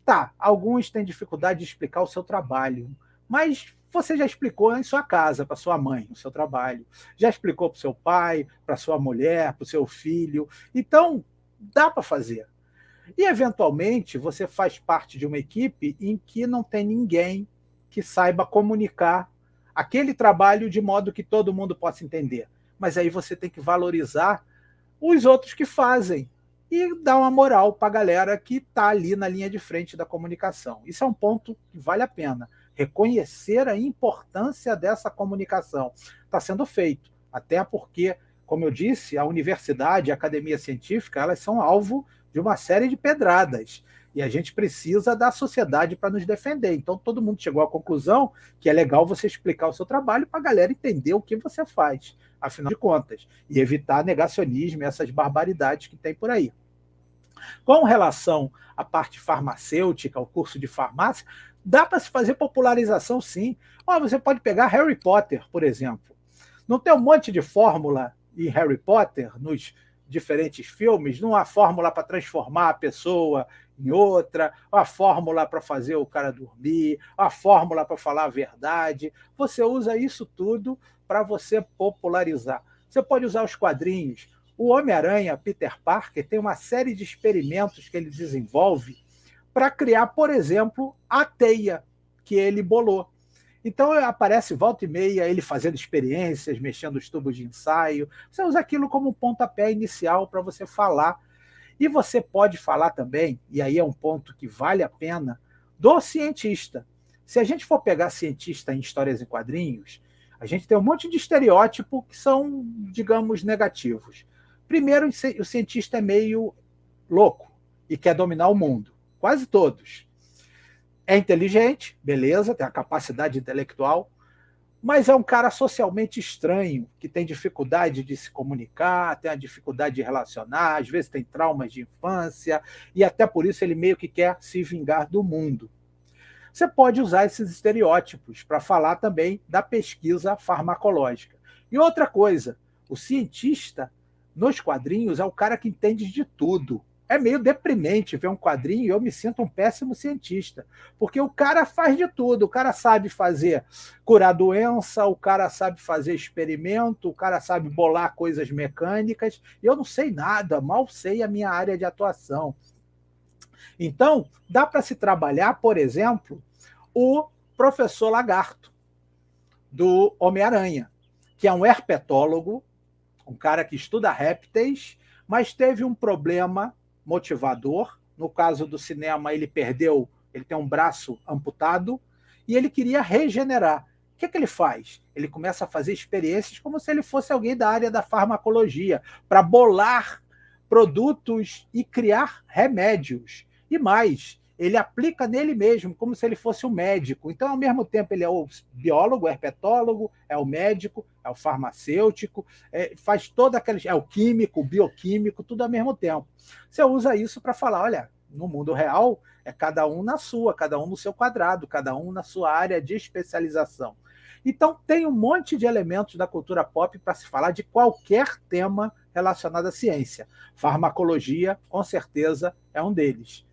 Tá, alguns têm dificuldade de explicar o seu trabalho, mas você já explicou em sua casa, para sua mãe, o seu trabalho. Já explicou para o seu pai, para sua mulher, para o seu filho. Então, dá para fazer. E, eventualmente, você faz parte de uma equipe em que não tem ninguém que saiba comunicar aquele trabalho de modo que todo mundo possa entender. Mas aí você tem que valorizar os outros que fazem e dar uma moral para a galera que está ali na linha de frente da comunicação. Isso é um ponto que vale a pena. Reconhecer a importância dessa comunicação. Está sendo feito, até porque, como eu disse, a universidade, a academia científica, elas são alvo de uma série de pedradas. E a gente precisa da sociedade para nos defender. Então, todo mundo chegou à conclusão que é legal você explicar o seu trabalho para a galera entender o que você faz, afinal de contas, e evitar negacionismo e essas barbaridades que tem por aí. Com relação à parte farmacêutica, ao curso de farmácia, dá para se fazer popularização, sim. Você pode pegar Harry Potter, por exemplo. Não tem um monte de fórmula em Harry Potter, nos diferentes filmes? Não há fórmula para transformar a pessoa em outra, a fórmula para fazer o cara dormir, a fórmula para falar a verdade. Você usa isso tudo para você popularizar. Você pode usar os quadrinhos. O Homem-Aranha, Peter Parker, tem uma série de experimentos que ele desenvolve para criar, por exemplo, a teia que ele bolou. Então aparece volta e meia ele fazendo experiências, mexendo os tubos de ensaio. Você usa aquilo como um pontapé inicial para você falar. E você pode falar também, e aí é um ponto que vale a pena, do cientista. Se a gente for pegar cientista em histórias em quadrinhos, a gente tem um monte de estereótipo que são, digamos, negativos. Primeiro, o cientista é meio louco e quer dominar o mundo. Quase todos. É inteligente, beleza, tem a capacidade intelectual, mas é um cara socialmente estranho, que tem dificuldade de se comunicar, tem a dificuldade de relacionar, às vezes tem traumas de infância, e até por isso ele meio que quer se vingar do mundo. Você pode usar esses estereótipos para falar também da pesquisa farmacológica. E outra coisa, o cientista nos quadrinhos é o cara que entende de tudo. É meio deprimente ver um quadrinho e eu me sinto um péssimo cientista, porque o cara faz de tudo, o cara sabe curar doença, o cara sabe fazer experimento, o cara sabe bolar coisas mecânicas, e eu não sei nada, mal sei a minha área de atuação. Então, dá para se trabalhar, por exemplo, o professor Lagarto, do Homem-Aranha, que é um herpetólogo, um cara que estuda répteis, mas teve um problema motivador. No caso do cinema, ele tem um braço amputado e ele queria regenerar. O que ele faz? Ele começa a fazer experiências como se ele fosse alguém da área da farmacologia, para bolar produtos e criar remédios. E mais, ele aplica nele mesmo, como se ele fosse um médico. Então, ao mesmo tempo, ele é o biólogo, o herpetólogo, é o médico, é o farmacêutico, faz toda aquela... é o químico, o bioquímico, tudo ao mesmo tempo. Você usa isso para falar, olha, no mundo real, é cada um na sua, cada um no seu quadrado, cada um na sua área de especialização. Então, tem um monte de elementos da cultura pop para se falar de qualquer tema relacionado à ciência. Farmacologia, com certeza, é um deles.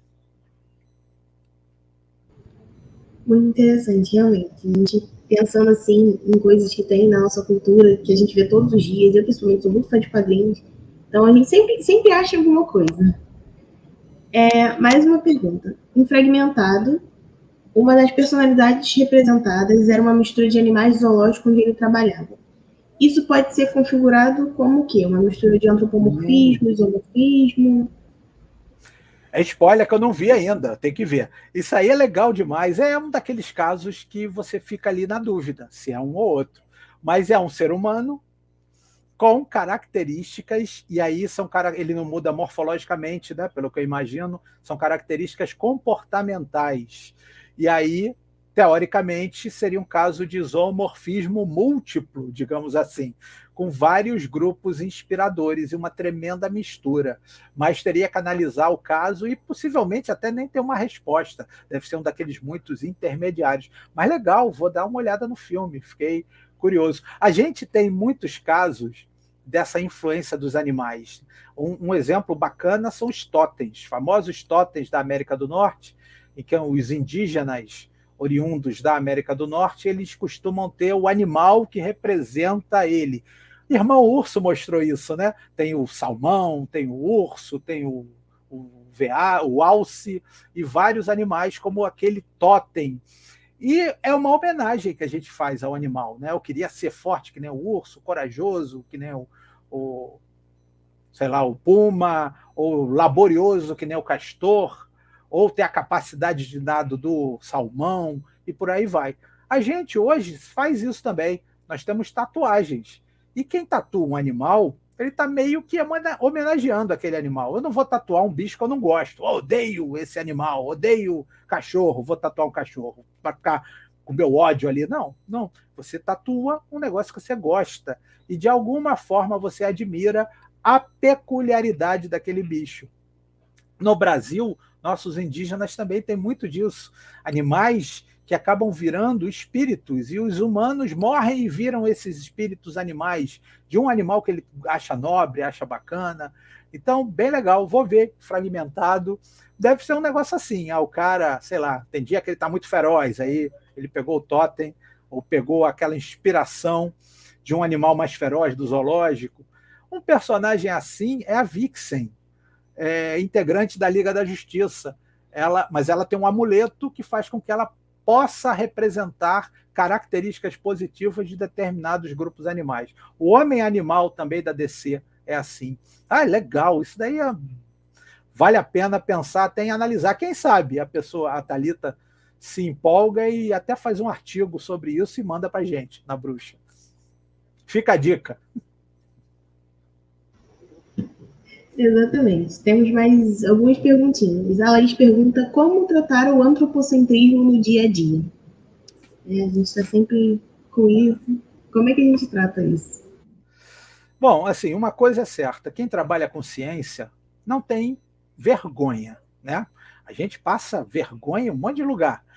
Muito interessante, realmente. A gente pensando assim em coisas que tem na nossa cultura, que a gente vê todos os dias, eu pessoalmente sou muito fã de quadrinhos, então a gente sempre acha alguma coisa. Mais uma pergunta. Em Fragmentado, uma das personalidades representadas era uma mistura de animais de zoológico onde ele trabalhava. Isso pode ser configurado como o quê? Uma mistura de antropomorfismo, isomorfismo? É spoiler que eu não vi ainda, tem que ver. Isso aí é legal demais. É um daqueles casos que você fica ali na dúvida se é um ou outro. Mas é um ser humano com características, e aí ele não muda morfologicamente, né? Pelo que eu imagino, são características comportamentais. E aí, teoricamente, seria um caso de zoomorfismo múltiplo, digamos assim, com vários grupos inspiradores e uma tremenda mistura. Mas teria que analisar o caso e possivelmente até nem ter uma resposta. Deve ser um daqueles muitos intermediários. Mas legal, vou dar uma olhada no filme, fiquei curioso. A gente tem muitos casos dessa influência dos animais. Um exemplo bacana são os totens, famosos totens da América do Norte, em que os indígenas oriundos da América do Norte, eles costumam ter o animal que representa ele. Irmão Urso mostrou isso, né? Tem o salmão, tem o urso, tem o alce e vários animais como aquele totem. E é uma homenagem que a gente faz ao animal, né? Eu queria ser forte que nem o urso, corajoso que nem o puma, ou laborioso que nem o castor, ou ter a capacidade de nado do salmão, e por aí vai. A gente hoje faz isso também. Nós temos tatuagens. E quem tatua um animal ele está meio que homenageando aquele animal. Eu não vou tatuar um bicho que eu não gosto. Eu odeio esse animal, odeio cachorro, vou tatuar um cachorro para ficar com o meu ódio ali. Não, não. Você tatua um negócio que você gosta e, de alguma forma, você admira a peculiaridade daquele bicho. No Brasil, nossos indígenas também têm muito disso. Animais que acabam virando espíritos, e os humanos morrem e viram esses espíritos animais, de um animal que ele acha nobre, acha bacana. Então, bem legal, vou ver fragmentado. Deve ser um negócio assim, o cara, sei lá, tem dia que ele está muito feroz, aí ele pegou o totem, ou pegou aquela inspiração de um animal mais feroz do zoológico. Um personagem assim é a Vixen, integrante da Liga da Justiça. Mas ela tem um amuleto que faz com que ela possa representar características positivas de determinados grupos animais. O Homem-Animal também da DC é assim. Legal, isso daí vale a pena pensar até em analisar. Quem sabe a Thalita se empolga e até faz um artigo sobre isso e manda para a gente, na Bruxa. Fica a dica. Exatamente. Temos mais algumas perguntinhas. A Laís pergunta como tratar o antropocentrismo no dia a dia. A gente está sempre com isso. Como é que a gente trata isso? Bom, assim, uma coisa é certa, quem trabalha com ciência não tem vergonha, né? A gente passa vergonha em um monte de lugar.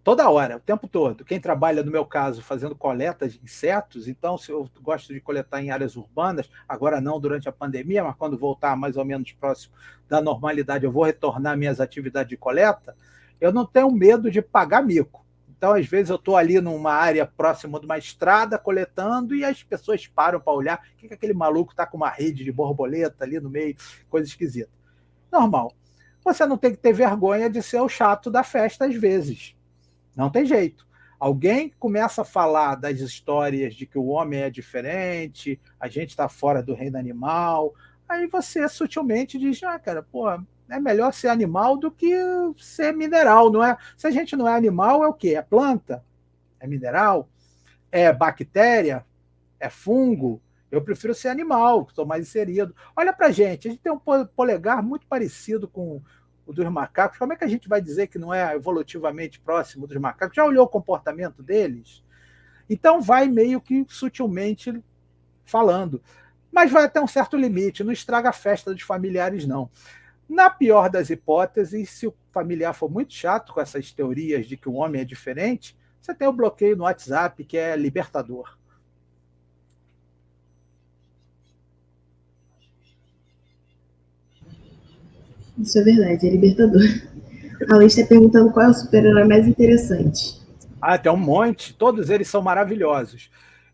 Toda hora, o tempo todo. Quem trabalha, no meu caso, fazendo coleta de insetos, então, se eu gosto de coletar em áreas urbanas, agora não durante a pandemia, mas quando voltar mais ou menos próximo da normalidade, eu vou retornar minhas atividades de coleta, eu não tenho medo de pagar mico. Então, às vezes, eu estou ali numa área próxima de uma estrada coletando e as pessoas param para olhar. O que aquele maluco está com uma rede de borboleta ali no meio? Coisa esquisita. Normal. Você não tem que ter vergonha de ser o chato da festa às vezes. Não tem jeito. Alguém começa a falar das histórias de que o homem é diferente, a gente está fora do reino animal, aí você sutilmente diz, cara, pô, é melhor ser animal do que ser mineral, não é? Se a gente não é animal, é o quê? É planta? É mineral? É bactéria? É fungo? Eu prefiro ser animal, estou mais inserido. Olha para a gente tem um polegar muito parecido com o dos macacos. Como é que a gente vai dizer que não é evolutivamente próximo dos macacos? Já olhou o comportamento deles? Então vai meio que sutilmente falando. Mas vai até um certo limite, não estraga a festa dos familiares, não. Na pior das hipóteses, se o familiar for muito chato com essas teorias de que o homem é diferente, você tem o bloqueio no WhatsApp, que é libertador. Isso é verdade, é libertador. A Laís está perguntando qual é o super-herói mais interessante. Tem um monte, todos eles são maravilhosos.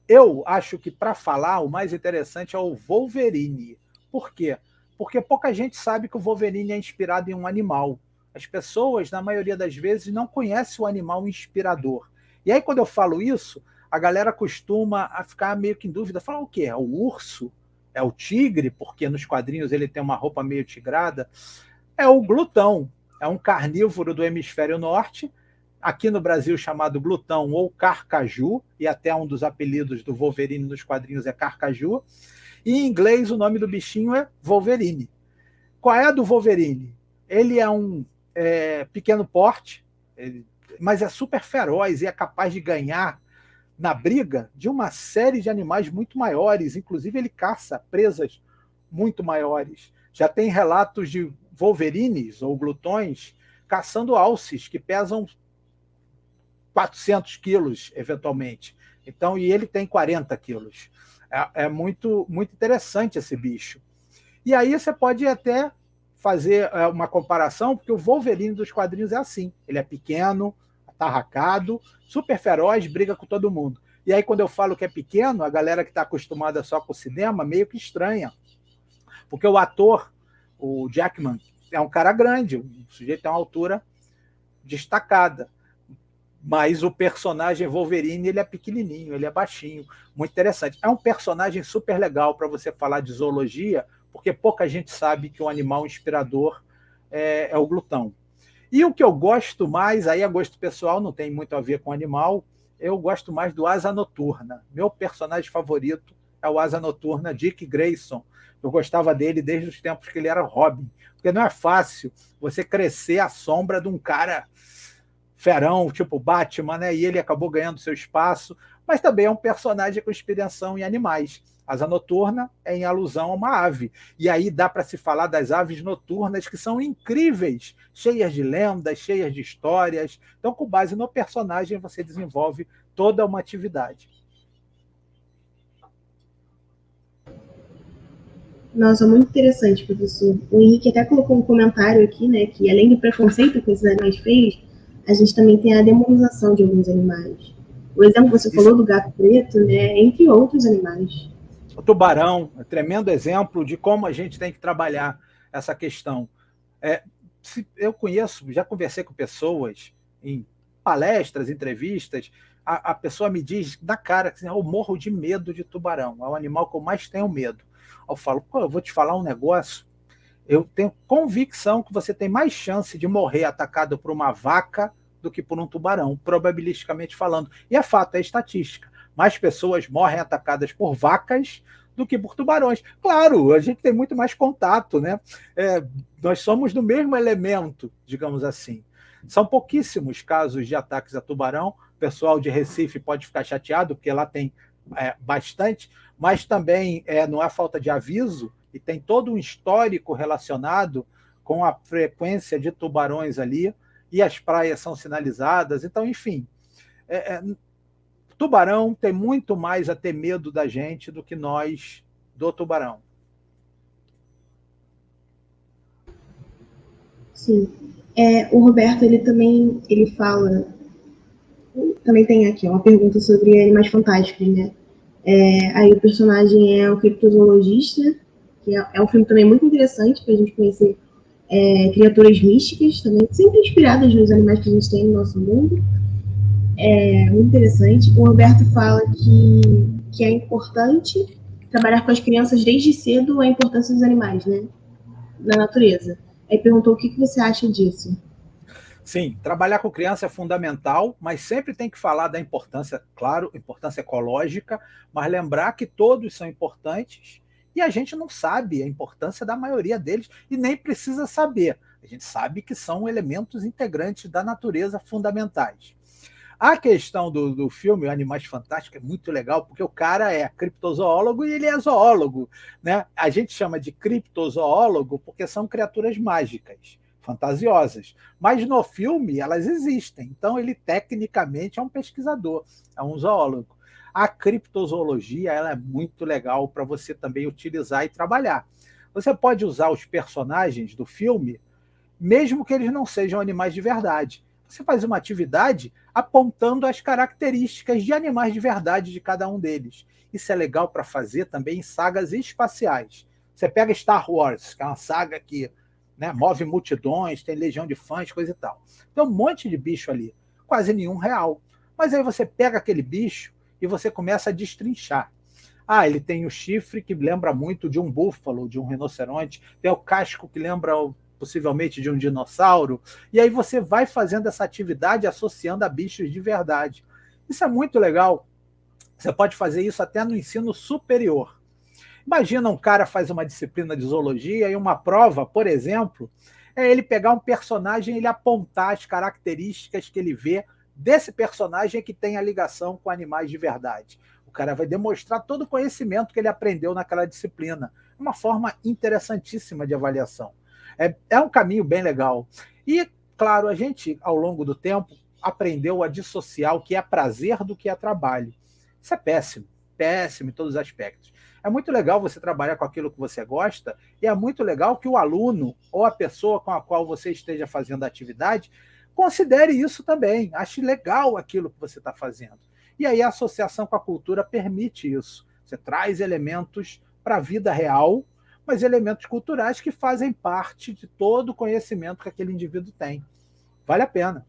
Eu acho que, para falar, o mais interessante é o Wolverine. Por quê? Porque pouca gente sabe que o Wolverine é inspirado em um animal. As pessoas, na maioria das vezes, não conhecem o animal inspirador. E aí, quando eu falo isso, a galera costuma a ficar meio que em dúvida. Falar o quê? É o urso? É o tigre? Porque nos quadrinhos ele tem uma roupa meio tigrada. É o glutão. É um carnívoro do hemisfério norte, aqui no Brasil chamado glutão ou carcaju, e até um dos apelidos do Wolverine nos quadrinhos é carcaju, e em inglês o nome do bichinho é Wolverine. Qual é a do Wolverine? Ele é um pequeno porte, mas é super feroz e é capaz de ganhar na briga de uma série de animais muito maiores, inclusive ele caça presas muito maiores. Já tem relatos de Wolverines ou glutões caçando alces que pesam 400 quilos, eventualmente. Então, e ele tem 40 quilos. É muito, muito interessante esse bicho. E aí você pode até fazer uma comparação, porque o Wolverine dos quadrinhos é assim. Ele é pequeno, atarracado, super feroz, briga com todo mundo. E aí, quando eu falo que é pequeno, a galera que está acostumada só com o cinema meio que estranha. Porque o ator, o Jackman, é um cara grande, o sujeito tem uma altura destacada. Mas o personagem Wolverine, ele é pequenininho, ele é baixinho, muito interessante. É um personagem super legal para você falar de zoologia, porque pouca gente sabe que o animal inspirador é o glutão. E o que eu gosto mais, aí é gosto pessoal, não tem muito a ver com animal, eu gosto mais do Asa Noturna. Meu personagem favorito é o Asa Noturna, Dick Grayson. Eu gostava dele desde os tempos que ele era Robin, porque não é fácil você crescer à sombra de um cara ferão, tipo Batman, né? E ele acabou ganhando seu espaço, mas também é um personagem com inspiração em animais. Asa Noturna é em alusão a uma ave. E aí dá para se falar das aves noturnas, que são incríveis, cheias de lendas, cheias de histórias. Então, com base no personagem, você desenvolve toda uma atividade. Nossa, muito interessante, professor. O Henrique até colocou um comentário aqui, né, que além do preconceito com esses animais feios, a gente também tem a demonização de alguns animais. O exemplo que você falou do gato preto, né, entre outros animais. O tubarão é um tremendo exemplo de como a gente tem que trabalhar essa questão. Eu conheço, já conversei com pessoas em palestras, entrevistas, a pessoa me diz na cara que assim, eu morro de medo de tubarão, é o animal que eu mais tenho medo. Eu falo, eu vou te falar um negócio, eu tenho convicção que você tem mais chance de morrer atacado por uma vaca do que por um tubarão, probabilisticamente falando. E é fato, é estatística. Mais pessoas morrem atacadas por vacas do que por tubarões. Claro, a gente tem muito mais contato, né? Nós somos do mesmo elemento, digamos assim. São pouquíssimos casos de ataques a tubarão. O pessoal de Recife pode ficar chateado, porque lá tem bastante, mas também não é falta de aviso, e tem todo um histórico relacionado com a frequência de tubarões ali, e as praias são sinalizadas. Então, enfim, tubarão tem muito mais a ter medo da gente do que nós do tubarão. Sim. O Roberto, ele fala, também tem aqui uma pergunta sobre animais fantásticos, né? Aí o personagem é o criptozoologista, que é um filme também muito interessante para a gente conhecer criaturas místicas também, sempre inspiradas nos animais que a gente tem no nosso mundo. Muito interessante. O Roberto fala que é importante trabalhar com as crianças desde cedo a importância dos animais, né, na natureza. Aí perguntou o que você acha disso. Sim, trabalhar com criança é fundamental, mas sempre tem que falar da importância, claro, importância ecológica, mas lembrar que todos são importantes e a gente não sabe a importância da maioria deles e nem precisa saber. A gente sabe que são elementos integrantes da natureza fundamentais. A questão do filme Animais Fantásticos é muito legal, porque o cara é criptozoólogo e ele é zoólogo, né? A gente chama de criptozoólogo porque são criaturas mágicas, fantasiosas. Mas no filme elas existem, então ele tecnicamente é um pesquisador, é um zoólogo. A criptozoologia ela é muito legal para você também utilizar e trabalhar. Você pode usar os personagens do filme, mesmo que eles não sejam animais de verdade. Você faz uma atividade apontando as características de animais de verdade de cada um deles. Isso é legal para fazer também em sagas espaciais. Você pega Star Wars, que é uma saga que, né, move multidões, tem legião de fãs, coisa e tal. Tem um monte de bicho ali, quase nenhum real. Mas aí você pega aquele bicho e você começa a destrinchar. Ele tem o chifre que lembra muito de um búfalo, de um rinoceronte, tem o casco que lembra possivelmente de um dinossauro, e aí você vai fazendo essa atividade associando a bichos de verdade. Isso é muito legal. Você pode fazer isso até no ensino superior. Imagina um cara faz uma disciplina de zoologia e uma prova, por exemplo, é ele pegar um personagem e ele apontar as características que ele vê desse personagem que tem a ligação com animais de verdade. O cara vai demonstrar todo o conhecimento que ele aprendeu naquela disciplina. Uma forma interessantíssima de avaliação. É um caminho bem legal. E, claro, a gente, ao longo do tempo, aprendeu a dissociar o que é prazer do que é trabalho. Isso é péssimo, péssimo em todos os aspectos. É muito legal você trabalhar com aquilo que você gosta e é muito legal que o aluno ou a pessoa com a qual você esteja fazendo a atividade considere isso também, ache legal aquilo que você está fazendo. E aí a associação com a cultura permite isso. Você traz elementos para a vida real, mas elementos culturais que fazem parte de todo o conhecimento que aquele indivíduo tem. Vale a pena.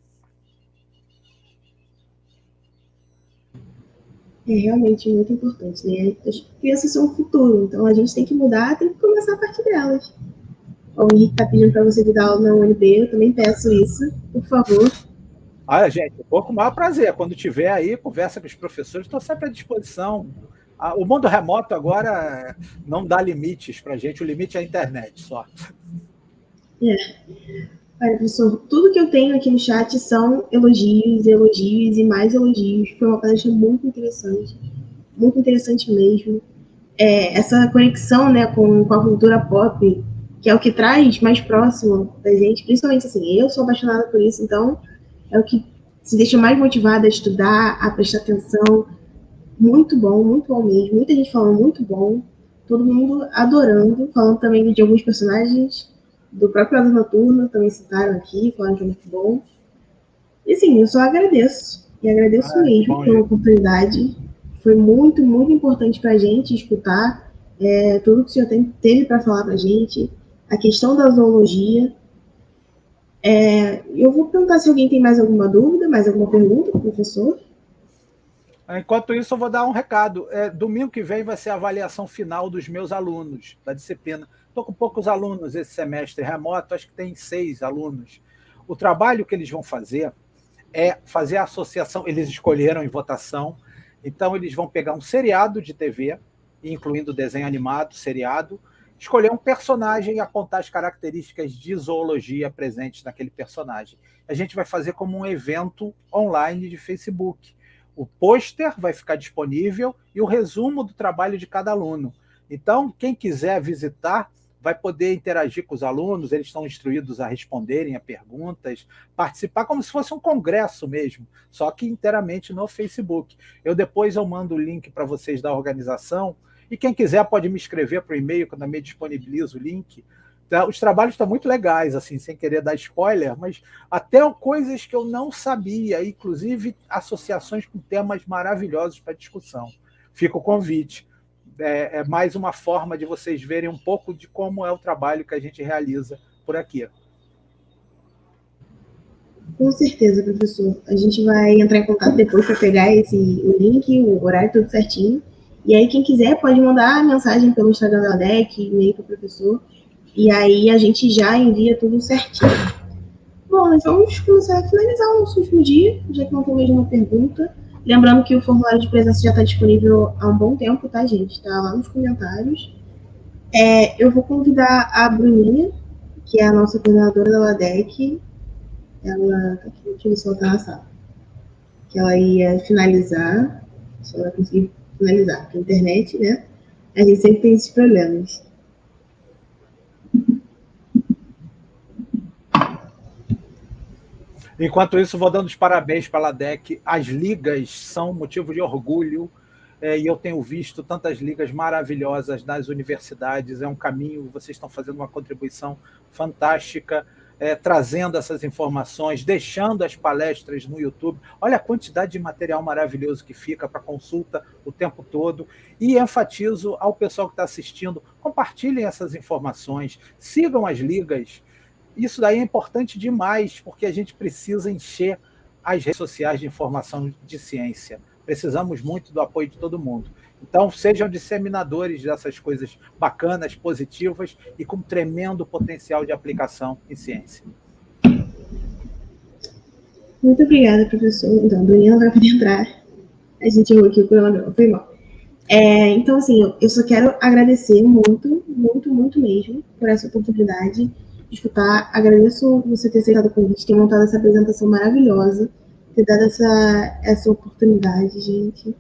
É realmente muito importante, né? As crianças são o futuro, então a gente tem que mudar, tem que começar a partir delas. O Henrique está pedindo para você dar aula na UNB, eu também peço isso, por favor. Gente, vou com o maior prazer. Quando tiver aí, conversa com os professores, estou sempre à disposição. O mundo remoto agora não dá limites para a gente, o limite é a internet só. Olha, professor, tudo que eu tenho aqui no chat são elogios, elogios e mais elogios. Foi uma palestra muito interessante mesmo. Essa conexão, né, com a cultura pop, que é o que traz mais próximo da gente, principalmente assim, eu sou apaixonada por isso, então é o que se deixa mais motivada a estudar, a prestar atenção. Muito bom mesmo. Muita gente falando muito bom, todo mundo adorando, falando também de alguns personagens do próprio Asa Noturna, também citaram aqui, falaram que é muito bom. E assim, eu só agradeço, e agradeço mesmo pela oportunidade. Foi muito importante para a gente escutar tudo que o senhor teve para falar para a gente, a questão da zoologia. Eu vou perguntar se alguém tem mais alguma dúvida, mais alguma pergunta para o professor. Enquanto isso, eu vou dar um recado. Domingo que vem vai ser a avaliação final dos meus alunos da disciplina. Estou com poucos alunos esse semestre remoto, acho que tem 6 alunos. O trabalho que eles vão fazer é fazer a associação, eles escolheram em votação, então eles vão pegar um seriado de TV, incluindo desenho animado, seriado, escolher um personagem e apontar as características de zoologia presentes naquele personagem. A gente vai fazer como um evento online de Facebook. O pôster vai ficar disponível e o resumo do trabalho de cada aluno. Então, quem quiser visitar vai poder interagir com os alunos, eles estão instruídos a responderem a perguntas, participar como se fosse um congresso mesmo, só que inteiramente no Facebook. Depois eu mando o link para vocês da organização, e quem quiser pode me escrever para o e-mail, quando eu me disponibilizo o link. Os trabalhos estão muito legais, assim, sem querer dar spoiler, mas até coisas que eu não sabia, inclusive associações com temas maravilhosos para discussão. Fica o convite. É mais uma forma de vocês verem um pouco de como é o trabalho que a gente realiza por aqui. Com certeza, professor. A gente vai entrar em contato depois para pegar o link, o horário, tudo certinho. E aí, quem quiser pode mandar mensagem pelo Instagram da ADEC, e-mail para o professor. E aí a gente já envia tudo certinho. Bom, nós vamos começar a finalizar o nosso último dia, já que não tem mais nenhuma pergunta. Lembrando que o formulário de presença já está disponível há um bom tempo, tá, gente? Está lá nos comentários. Eu vou convidar a Bruninha, que é a nossa coordenadora da LADEC. Ela tá aqui, deixa eu ver se ela está na sala. Que ela ia finalizar, se ela conseguir finalizar, porque a internet, né? A gente sempre tem esses problemas. Enquanto isso, vou dando os parabéns para a LADEC. As ligas são motivo de orgulho, e eu tenho visto tantas ligas maravilhosas nas universidades. É um caminho, vocês estão fazendo uma contribuição fantástica, trazendo essas informações, deixando as palestras no YouTube. Olha a quantidade de material maravilhoso que fica para consulta o tempo todo. E enfatizo ao pessoal que está assistindo, compartilhem essas informações, sigam as ligas. Isso daí é importante demais, porque a gente precisa encher as redes sociais de informação de ciência. Precisamos muito do apoio de todo mundo. Então, sejam disseminadores dessas coisas bacanas, positivas e com tremendo potencial de aplicação em ciência. Muito obrigada, professor. Então, a Bruninha vai poder entrar. A gente errou aqui o cronograma, foi mal. Então, assim, eu só quero agradecer muito mesmo por essa oportunidade de escutar. Agradeço você ter aceitado o convite, ter montado essa apresentação maravilhosa, ter dado essa oportunidade, gente.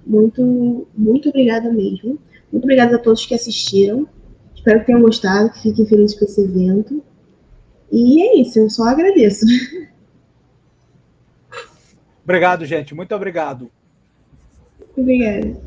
Muito obrigada mesmo. Muito obrigada a todos que assistiram. Espero que tenham gostado, que fiquem felizes com esse evento. E é isso, eu só agradeço. Obrigado, gente. Muito obrigado. Obrigada.